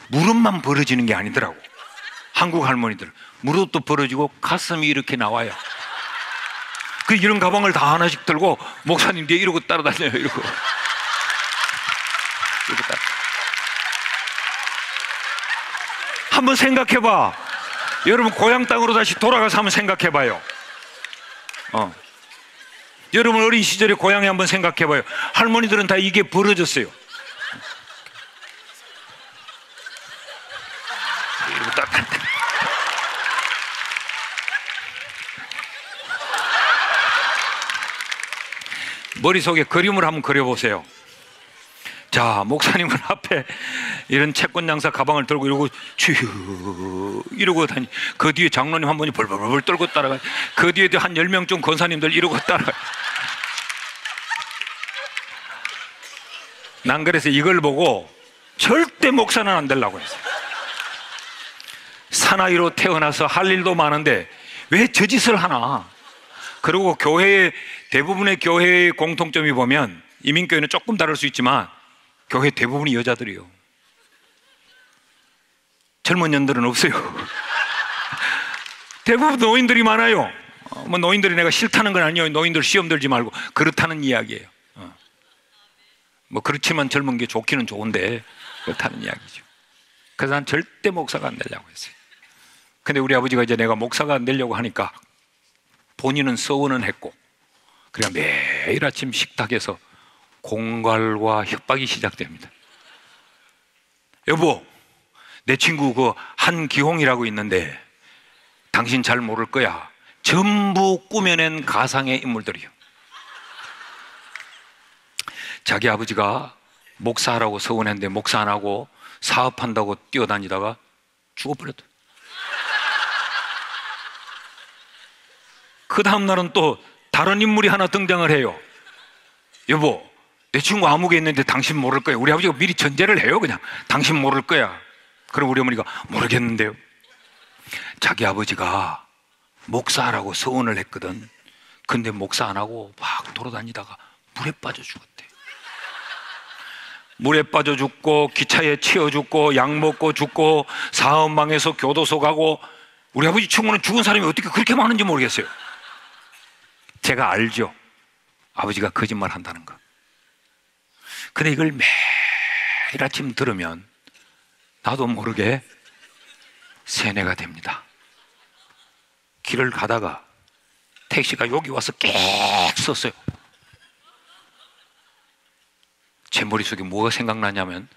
무릎만 벌어지는 게 아니더라고. 한국 할머니들 무릎도 벌어지고 가슴이 이렇게 나와요. 그 이런 가방을 다 하나씩 들고 목사님 뒤에 이러고 따라다녀요. 이러고. 한번 생각해봐. 여러분 고향 땅으로 다시 돌아가서 한번 생각해봐요. 여러분 어린 시절에 고향에 한번 생각해봐요. 할머니들은 다 이게 벌어졌어요. 머릿속에 그림을 한번 그려보세요. 자, 목사님은 앞에 이런 채권 장사 가방을 들고 이러고 이러고 다니. 그 뒤에 장로님 한 분이 벌벌벌 떨고 따라가. 그 뒤에도 한 10명쯤 권사님들 이러고 따라가. 난 그래서 이걸 보고 절대 목사는 안 되려고 했어요. 사나이로 태어나서 할 일도 많은데 왜 저 짓을 하나. 그리고 교회의 대부분의 교회의 공통점이 보면, 이민교회는 조금 다를 수 있지만 교회 대부분이 여자들이요. 젊은 년들은 없어요. 대부분 노인들이 많아요. 뭐 노인들이 내가 싫다는 건 아니에요. 노인들 시험 들지 말고, 그렇다는 이야기예요. 뭐 그렇지만 젊은 게 좋기는 좋은데 그렇다는 이야기죠. 그래서 난 절대 목사가 안 되려고 했어요. 근데 우리 아버지가 이제 내가 목사가 안 되려고 하니까 본인은 서원은 했고, 그냥 매일 아침 식탁에서 공갈과 협박이 시작됩니다. 여보, 내 친구 그 한기홍이라고 있는데 당신 잘 모를 거야. 전부 꾸며낸 가상의 인물들이요. 자기 아버지가 목사라고 서원했는데 목사 안 하고 사업한다고 뛰어다니다가 죽어버렸다. 그 다음날은 또 다른 인물이 하나 등장을 해요. 여보, 내 친구 아무개 있는데 당신 모를 거야. 우리 아버지가 미리 전제를 해요. 그냥 당신 모를 거야. 그럼 우리 어머니가 모르겠는데요. 자기 아버지가 목사라고 서원을 했거든. 근데 목사 안 하고 막 돌아다니다가 물에 빠져 죽었대. 물에 빠져 죽고 기차에 치여 죽고 약 먹고 죽고 사업 망해서 교도소 가고. 우리 아버지 친구는 죽은 사람이 어떻게 그렇게 많은지 모르겠어요. 제가 알죠, 아버지가 거짓말 한다는 거. 근데 이걸 매일 아침 들으면 나도 모르게 세뇌가 됩니다. 길을 가다가 택시가 여기 와서 꽥 섰어요. 제 머릿속에 뭐가 생각나냐면,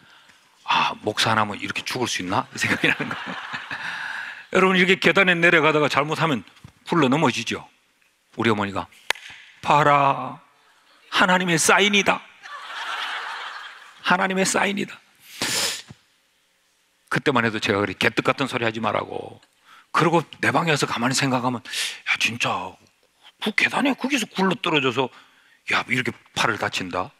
목사 하나면 이렇게 죽을 수 있나? 이 생각이 나는 거예요. 여러분, 이렇게 계단에 내려가다가 잘못하면 굴러 넘어지죠. 우리 어머니가 봐라, 하나님의 사인이다. 하나님의 사인이다. 그때만 해도 제가 그래 개떡 같은 소리 하지 말라고. 그리고 내 방에 와서 가만히 생각하면, 야 진짜 그 계단에 거기서 굴러 떨어져서 야 이렇게 팔을 다친다.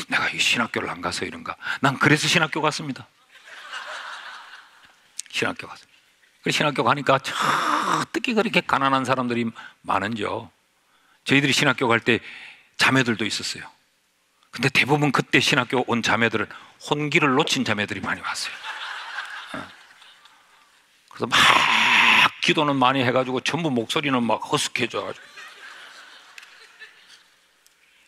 내가 이 신학교를 안 가서 이런가. 난 그래서 신학교 갔습니다. 신학교 갔습니다. 그 신학교 가니까 특히 그렇게 가난한 사람들이 많은죠. 저희들이 신학교 갈 때 자매들도 있었어요. 근데 대부분 그때 신학교 온 자매들은 혼기를 놓친 자매들이 많이 왔어요. 그래서 막 기도는 많이 해가지고 전부 목소리는 막 허스케져가지고,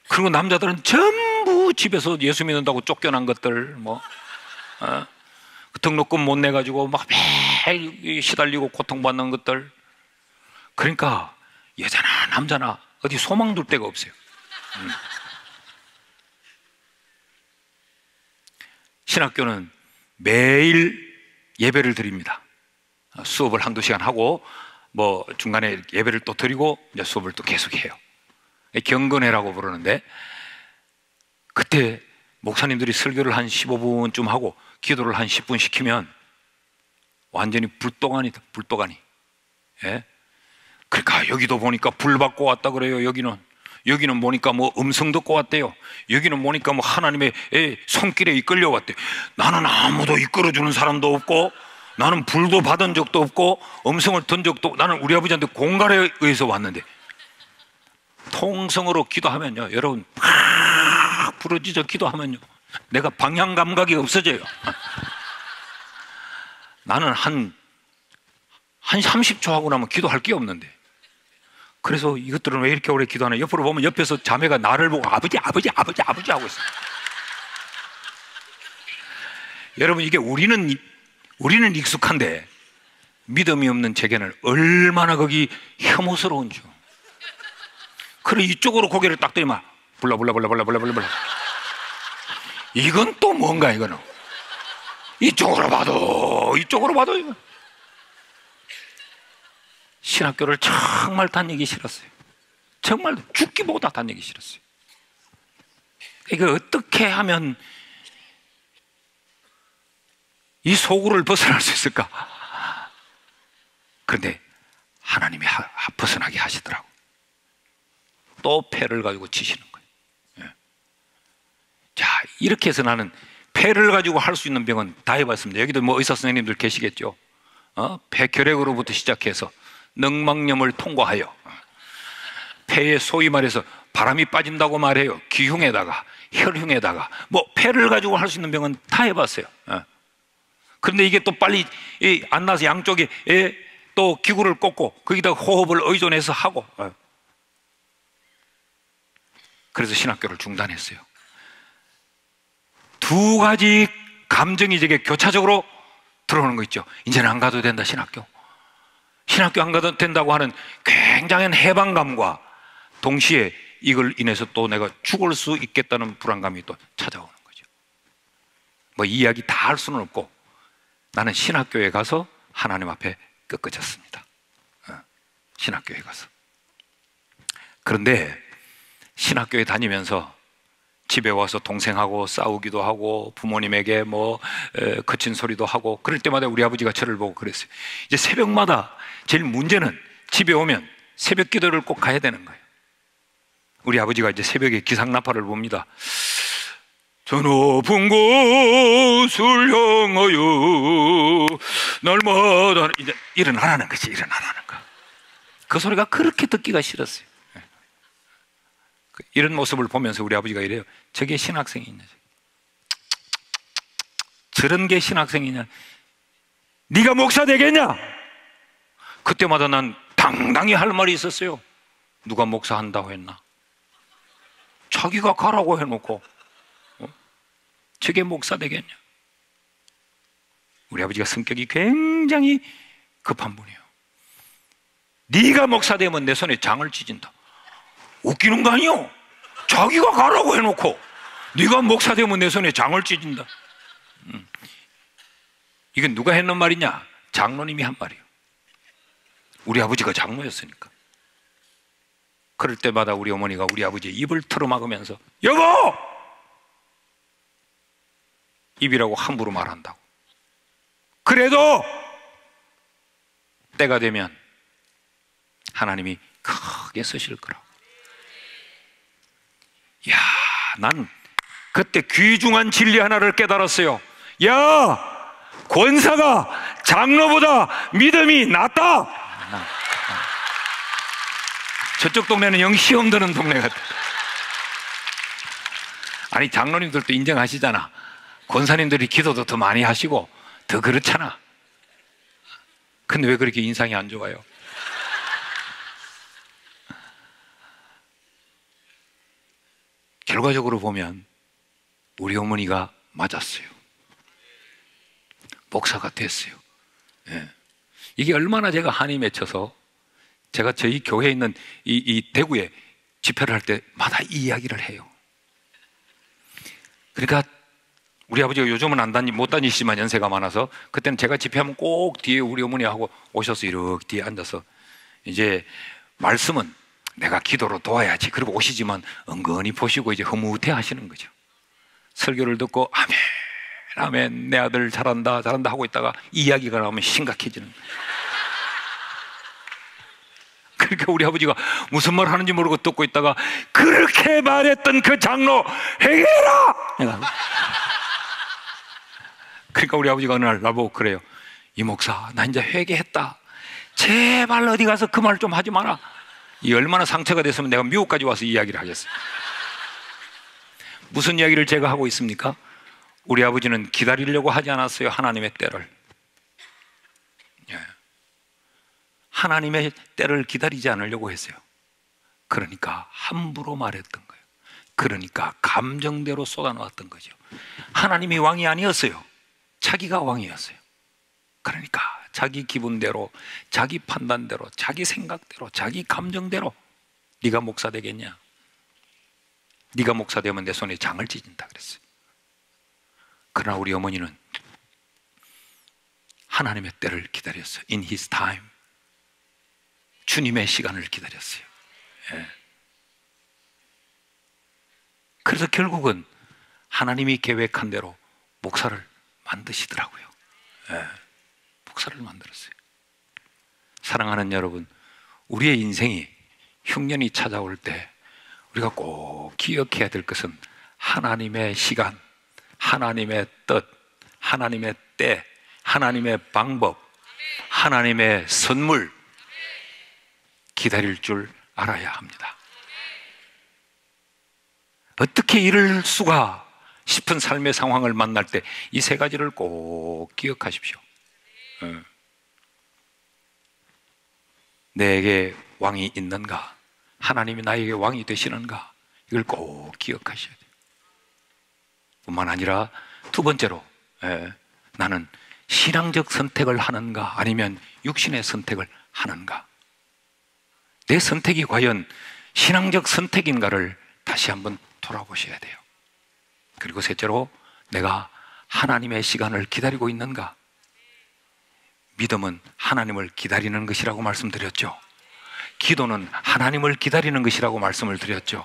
그리고 남자들은 전부 집에서 예수 믿는다고 쫓겨난 것들, 등록금 못 내가지고 막 매일 시달리고 고통받는 것들. 그러니까 여자나 남자나 어디 소망 둘 데가 없어요. 신학교는 매일 예배를 드립니다. 수업을 한두 시간 하고 중간에 예배를 또 드리고 이제 수업을 또 계속해요. 경건회라고 부르는데, 그때 목사님들이 설교를 한 15분쯤 하고 기도를 한 10분 시키면 완전히 불도가니다, 불도가니. 예? 그러니까 여기도 보니까 불 받고 왔다 그래요. 여기는 보니까 음성 듣고 왔대요. 여기는 보니까 하나님의 손길에 이끌려 왔대. 나는 아무도 이끌어주는 사람도 없고, 나는 불도 받은 적도 없고, 음성을 든 적도 없고, 나는 우리 아버지한테 공갈에 의해서 왔는데, 통성으로 기도하면요, 여러분 팍 부러지죠. 기도하면요, 내가 방향 감각이 없어져요. 나는 한 30초 하고 나면 기도할 게 없는데, 그래서 이것들은 왜 이렇게 오래 기도하나. 옆으로 보면 옆에서 자매가 나를 보고 아버지 하고 있어요. 여러분, 이게 우리는 익숙한데 믿음이 없는 제게는 얼마나 거기 혐오스러운 줄. 그래 이쪽으로 고개를 딱 들이면 불러. 이건 또 뭔가, 이거는 이쪽으로 봐도 이거. 신학교를 정말 다니기 싫었어요. 정말 죽기보다 다니기 싫었어요. 이거 어떻게 하면 이 소굴을 벗어날 수 있을까? 그런데 하나님이 벗어나게 하시더라고. 또 패를 가지고 치시는 거예요. 예. 자, 이렇게 해서 나는 패를 가지고 할 수 있는 병은 다 해봤습니다. 여기도 의사 선생님들 계시겠죠. 폐결핵으로부터 시작해서 늑막염을 통과하여, 폐에 소위 말해서 바람이 빠진다고 말해요. 기흉에다가 혈흉에다가 폐를 가지고 할 수 있는 병은 다 해봤어요. 그런데 이게 또 빨리 안 나서 양쪽에 또 기구를 꽂고 거기다 호흡을 의존해서 하고, 그래서 신학교를 중단했어요. 두 가지 감정이 제게 교차적으로 들어오는 거 있죠. 이제는 안 가도 된다, 신학교 안 가도 된다고 하는 굉장한 해방감과 동시에 이걸 인해서 또 내가 죽을 수 있겠다는 불안감이 또 찾아오는 거죠. 이 이야기 다 할 수는 없고, 나는 신학교에 가서 하나님 앞에 꺾어졌습니다. 신학교에 가서. 그런데 신학교에 다니면서 집에 와서 동생하고 싸우기도 하고, 부모님에게 거친 소리도 하고, 그럴 때마다 우리 아버지가 저를 보고 그랬어요. 이제 새벽마다 제일 문제는 집에 오면 새벽 기도를 꼭 가야 되는 거예요. 우리 아버지가 이제 새벽에 기상나팔을 봅니다. 저 높은 곳을 향하여 날마다, 이제 일어나라는 거지, 일어나라는 거. 그 소리가 그렇게 듣기가 싫었어요. 이런 모습을 보면서 우리 아버지가 이래요. 저게 신학생이냐, 저런 게 신학생이냐, 네가 목사 되겠냐? 그때마다 난 당당히 할 말이 있었어요. 누가 목사한다고 했나? 자기가 가라고 해놓고 저게 목사 되겠냐? 우리 아버지가 성격이 굉장히 급한 분이에요. 네가 목사 되면 내 손에 장을 찢은다. 웃기는 거 아니요? 자기가 가라고 해놓고 네가 목사 되면 내 손에 장을 찢은다. 이건 누가 했는 말이냐? 장로님이 한 말이에요. 우리 아버지가 장로였으니까. 그럴 때마다 우리 어머니가 우리 아버지의 입을 틀어막으면서, 여보! 입이라고 함부로 말한다고. 그래도 때가 되면 하나님이 크게 쓰실 거라고. 야, 난 그때 귀중한 진리 하나를 깨달았어요. 야, 권사가 장로보다 믿음이 낫다. 저쪽 동네는 영 시험 드는 동네 같아. 아니, 장로님들도 인정하시잖아. 권사님들이 기도도 더 많이 하시고 더 그렇잖아. 근데 왜 그렇게 인상이 안 좋아요? 결과적으로 보면 우리 어머니가 맞았어요. 목사가 됐어요. 예. 이게 얼마나 제가 한이 맺혀서 제가 저희 교회에 있는 이 대구에 집회를 할 때마다 이 이야기를 해요. 그러니까 우리 아버지가 요즘은 못 다니시지만 연세가 많아서 그때는 제가 집회하면 꼭 뒤에 우리 어머니하고 오셔서 이렇게 뒤에 앉아서 이제 말씀은 내가 기도로 도와야지. 그리고 오시지만 은근히 보시고 이제 흐뭇해 하시는 거죠. 설교를 듣고 아멘, 아멘, 내 아들 잘한다, 잘한다 하고 있다가 이 이야기가 나오면 심각해지는. 그러니까 우리 아버지가 무슨 말 하는지 모르고 듣고 있다가 그렇게 말했던 그 장로 회개해라! 그러니까 우리 아버지가 어느 날 나보고 그래요. 이 목사, 나 이제 회개했다. 제발 어디 가서 그 말 좀 하지 마라. 이 얼마나 상처가 됐으면 내가 미국까지 와서 이야기를 하겠어요. 무슨 이야기를 제가 하고 있습니까? 우리 아버지는 기다리려고 하지 않았어요. 하나님의 때를. 예. 하나님의 때를 기다리지 않으려고 했어요. 그러니까 함부로 말했던 거예요. 그러니까 감정대로 쏟아놓았던 거죠. 하나님이 왕이 아니었어요. 자기가 왕이었어요. 그러니까 자기 기분대로, 자기 판단대로, 자기 생각대로, 자기 감정대로 네가 목사 되겠냐? 네가 목사 되면 내 손에 장을 찢는다 그랬어요. 그러나 우리 어머니는 하나님의 때를 기다렸어요. In His time. 주님의 시간을 기다렸어요. 예. 그래서 결국은 하나님이 계획한 대로 목사를 만드시더라고요. 예. 목사를 만들었어요. 사랑하는 여러분, 우리의 인생이 흉년이 찾아올 때 우리가 꼭 기억해야 될 것은 하나님의 시간, 하나님의 뜻, 하나님의 때, 하나님의 방법, 하나님의 선물 기다릴 줄 알아야 합니다. 어떻게 이럴 수가 싶은 삶의 상황을 만날 때 이 세 가지를 꼭 기억하십시오. 내게 왕이 있는가? 하나님이 나에게 왕이 되시는가? 이걸 꼭 기억하셔야 돼요. 뿐만 아니라 두 번째로 나는 신앙적 선택을 하는가? 아니면 육신의 선택을 하는가? 내 선택이 과연 신앙적 선택인가를 다시 한번 돌아보셔야 돼요. 그리고 셋째로 내가 하나님의 시간을 기다리고 있는가? 믿음은 하나님을 기다리는 것이라고 말씀드렸죠. 기도는 하나님을 기다리는 것이라고 말씀을 드렸죠.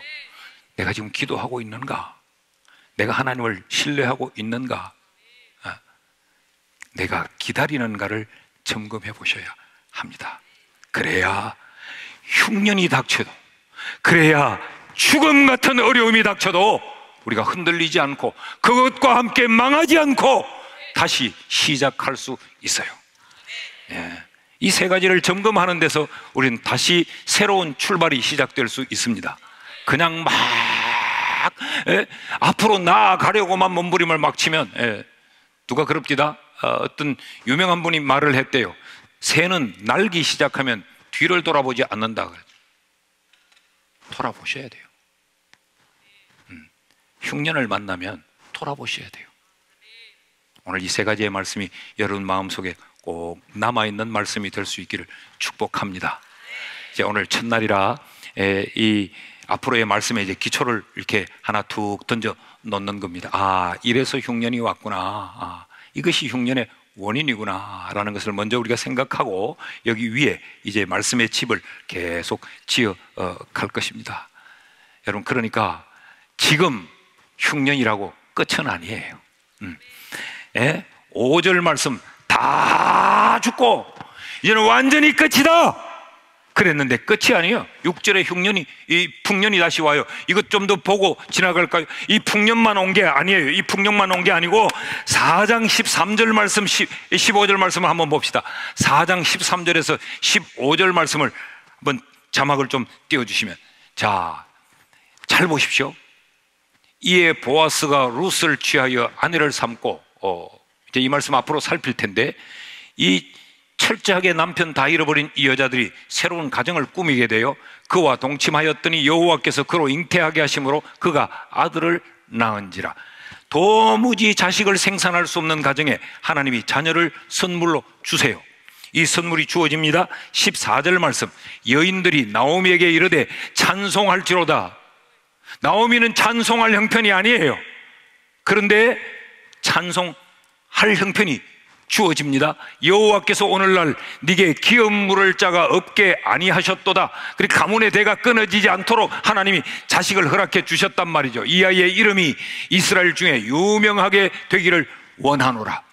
내가 지금 기도하고 있는가? 내가 하나님을 신뢰하고 있는가? 내가 기다리는가를 점검해 보셔야 합니다. 그래야 흉년이 닥쳐도, 그래야 죽음 같은 어려움이 닥쳐도 우리가 흔들리지 않고 그것과 함께 망하지 않고 다시 시작할 수 있어요. 이 세 가지를 점검하는 데서 우리는 다시 새로운 출발이 시작될 수 있습니다. 그냥 막 앞으로 나아가려고만 몸부림을 막 치면 누가 그럽디다 어떤 유명한 분이 말을 했대요. 새는 날기 시작하면 뒤를 돌아보지 않는다. 돌아보셔야 돼요. 흉년을 만나면 돌아보셔야 돼요. 오늘 이 세 가지의 말씀이 여러분 마음속에 꼭 남아있는 말씀이 될 수 있기를 축복합니다. 이제 오늘 첫날이라 이 앞으로의 말씀에 이제 기초를 이렇게 하나 툭 던져 놓는 겁니다. 아, 이래서 흉년이 왔구나. 아, 이것이 흉년의 원인이구나 라는 것을 먼저 우리가 생각하고 여기 위에 이제 말씀의 칩을 계속 지어 갈 것입니다. 여러분, 그러니까 지금 흉년이라고 끝은 아니에요. 5절 말씀 다 죽고 이제는 완전히 끝이다 그랬는데 끝이 아니에요. 6절에 흉년이, 이 풍년이 다시 와요. 이것 좀 더 보고 지나갈까요? 이 풍년만 온 게 아니에요. 이 풍년만 온 게 아니고 4장 13절 말씀, 15절 말씀을 한번 봅시다. 4장 13절에서 15절 말씀을 한번 자막을 좀 띄워주시면, 자, 잘 보십시오. 이에 보아스가 룻을 취하여 아내를 삼고, 이제 이 말씀 앞으로 살필 텐데, 이 철저하게 남편 다 잃어버린 이 여자들이 새로운 가정을 꾸미게 되어 그와 동침하였더니 여호와께서 그로 잉태하게 하심으로 그가 아들을 낳은지라. 도무지 자식을 생산할 수 없는 가정에 하나님이 자녀를 선물로 주세요. 이 선물이 주어집니다. 14절 말씀, 여인들이 나오미에게 이르되 찬송할지로다. 나오미는 찬송할 형편이 아니에요. 그런데 찬송할 형편이 주어집니다. 여호와께서 오늘날 네게 기업 물을 자가 없게 아니하셨도다. 그리고 가문의 대가 끊어지지 않도록 하나님이 자식을 허락해 주셨단 말이죠. 이 아이의 이름이 이스라엘 중에 유명하게 되기를 원하노라.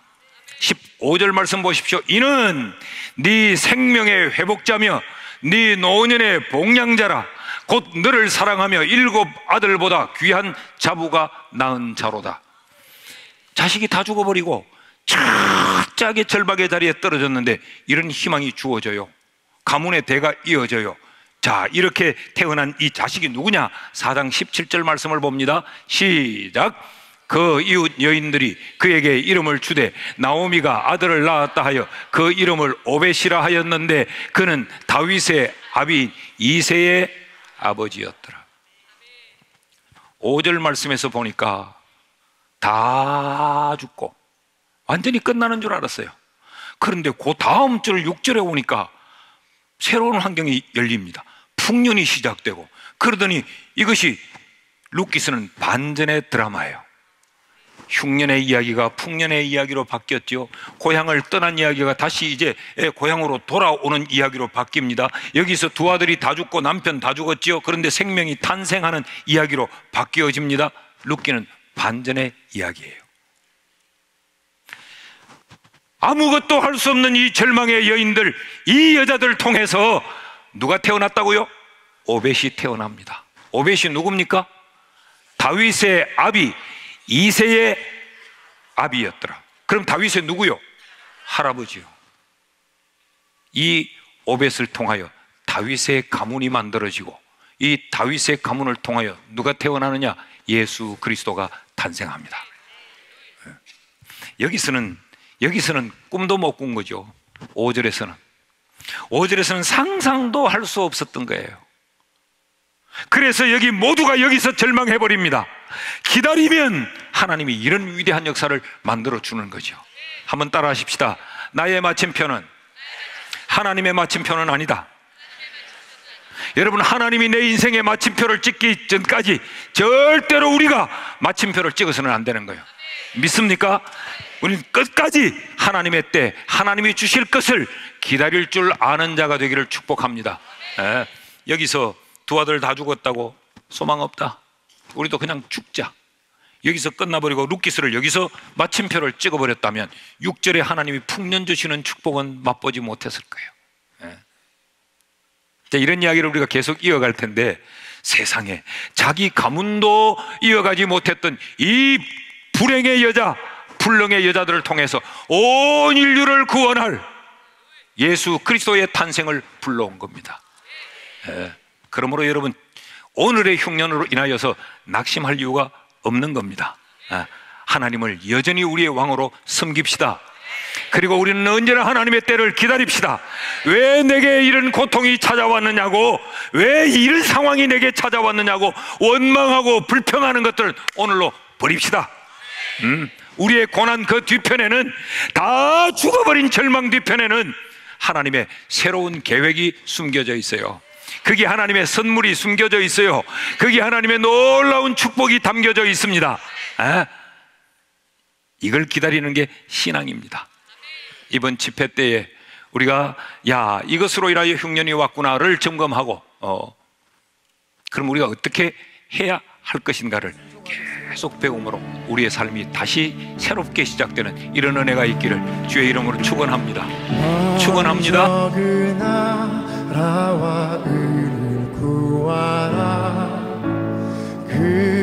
15절 말씀 보십시오. 이는 네 생명의 회복자며 네 노년의 복량자라. 곧 너를 사랑하며 7 아들보다 귀한 자부가 낳은 자로다. 자식이 다 죽어버리고 철저하게 절박의 자리에 떨어졌는데 이런 희망이 주어져요. 가문의 대가 이어져요. 자, 이렇게 태어난 이 자식이 누구냐? 4장 17절 말씀을 봅니다. 시작. 그 이웃 여인들이 그에게 이름을 주되 나오미가 아들을 낳았다 하여 그 이름을 오벳이라 하였는데 그는 다윗의 아비인 이새의 아버지였더라. 5절 말씀에서 보니까 다 죽고 완전히 끝나는 줄 알았어요. 그런데 그 다음 절 6절에 오니까 새로운 환경이 열립니다. 풍년이 시작되고, 그러더니 이것이 룻기스는 반전의 드라마예요. 흉년의 이야기가 풍년의 이야기로 바뀌었죠. 고향을 떠난 이야기가 다시 이제 고향으로 돌아오는 이야기로 바뀝니다. 여기서 두 아들이 다 죽고 남편 다 죽었죠. 그런데 생명이 탄생하는 이야기로 바뀌어집니다. 룻기는 반전의 이야기예요. 아무것도 할 수 없는 이 절망의 여인들, 이 여자들을 통해서 누가 태어났다고요? 오벳이 태어납니다. 오벳이 누굽니까? 다윗의 아비 이새의 아비였더라. 그럼 다윗의 누구요? 할아버지요. 이 오벳을 통하여 다윗의 가문이 만들어지고, 이 다윗의 가문을 통하여 누가 태어나느냐? 예수 그리스도가 탄생합니다. 여기서는 꿈도 못 꾼 거죠. 5절에서는 상상도 할 수 없었던 거예요. 그래서 여기 모두가 여기서 절망해버립니다. 기다리면 하나님이 이런 위대한 역사를 만들어 주는 거죠. 한번 따라 하십시다. 나의 마침표는 하나님의 마침표는 아니다. 여러분, 하나님이 내 인생의 마침표를 찍기 전까지 절대로 우리가 마침표를 찍어서는 안 되는 거예요. 믿습니까? 우리는 끝까지 하나님의 때, 하나님이 주실 것을 기다릴 줄 아는 자가 되기를 축복합니다. 여기서 두 아들 다 죽었다고 소망 없다, 우리도 그냥 죽자, 여기서 끝나버리고 룻기스를 여기서 마침표를 찍어버렸다면 6절에 하나님이 풍년 주시는 축복은 맛보지 못했을 거예요. 자, 이런 이야기를 우리가 계속 이어갈 텐데, 세상에 자기 가문도 이어가지 못했던 이 불행의 여자, 불능의 여자들을 통해서 온 인류를 구원할 예수 그리스도의 탄생을 불러온 겁니다. 그러므로 여러분, 오늘의 흉년으로 인하여서 낙심할 이유가 없는 겁니다. 하나님을 여전히 우리의 왕으로 섬깁시다. 그리고 우리는 언제나 하나님의 때를 기다립시다. 왜 내게 이런 고통이 찾아왔느냐고, 왜 이런 상황이 내게 찾아왔느냐고 원망하고 불평하는 것들을 오늘로 버립시다. 우리의 고난 그 뒤편에는, 다 죽어버린 절망 뒤편에는 하나님의 새로운 계획이 숨겨져 있어요. 거기 하나님의 선물이 숨겨져 있어요. 거기 하나님의 놀라운 축복이 담겨져 있습니다. 이걸 기다리는 게 신앙입니다. 이번 집회 때에 우리가 이것으로 인하여 흉년이 왔구나를 점검하고, 그럼 우리가 어떻게 해야 할 것인가를 계속 배움으로 우리의 삶이 다시 새롭게 시작되는 이런 은혜가 있기를 주의 이름으로 축원합니다. 축원합니다. 그 나라와 의를 구하라. 그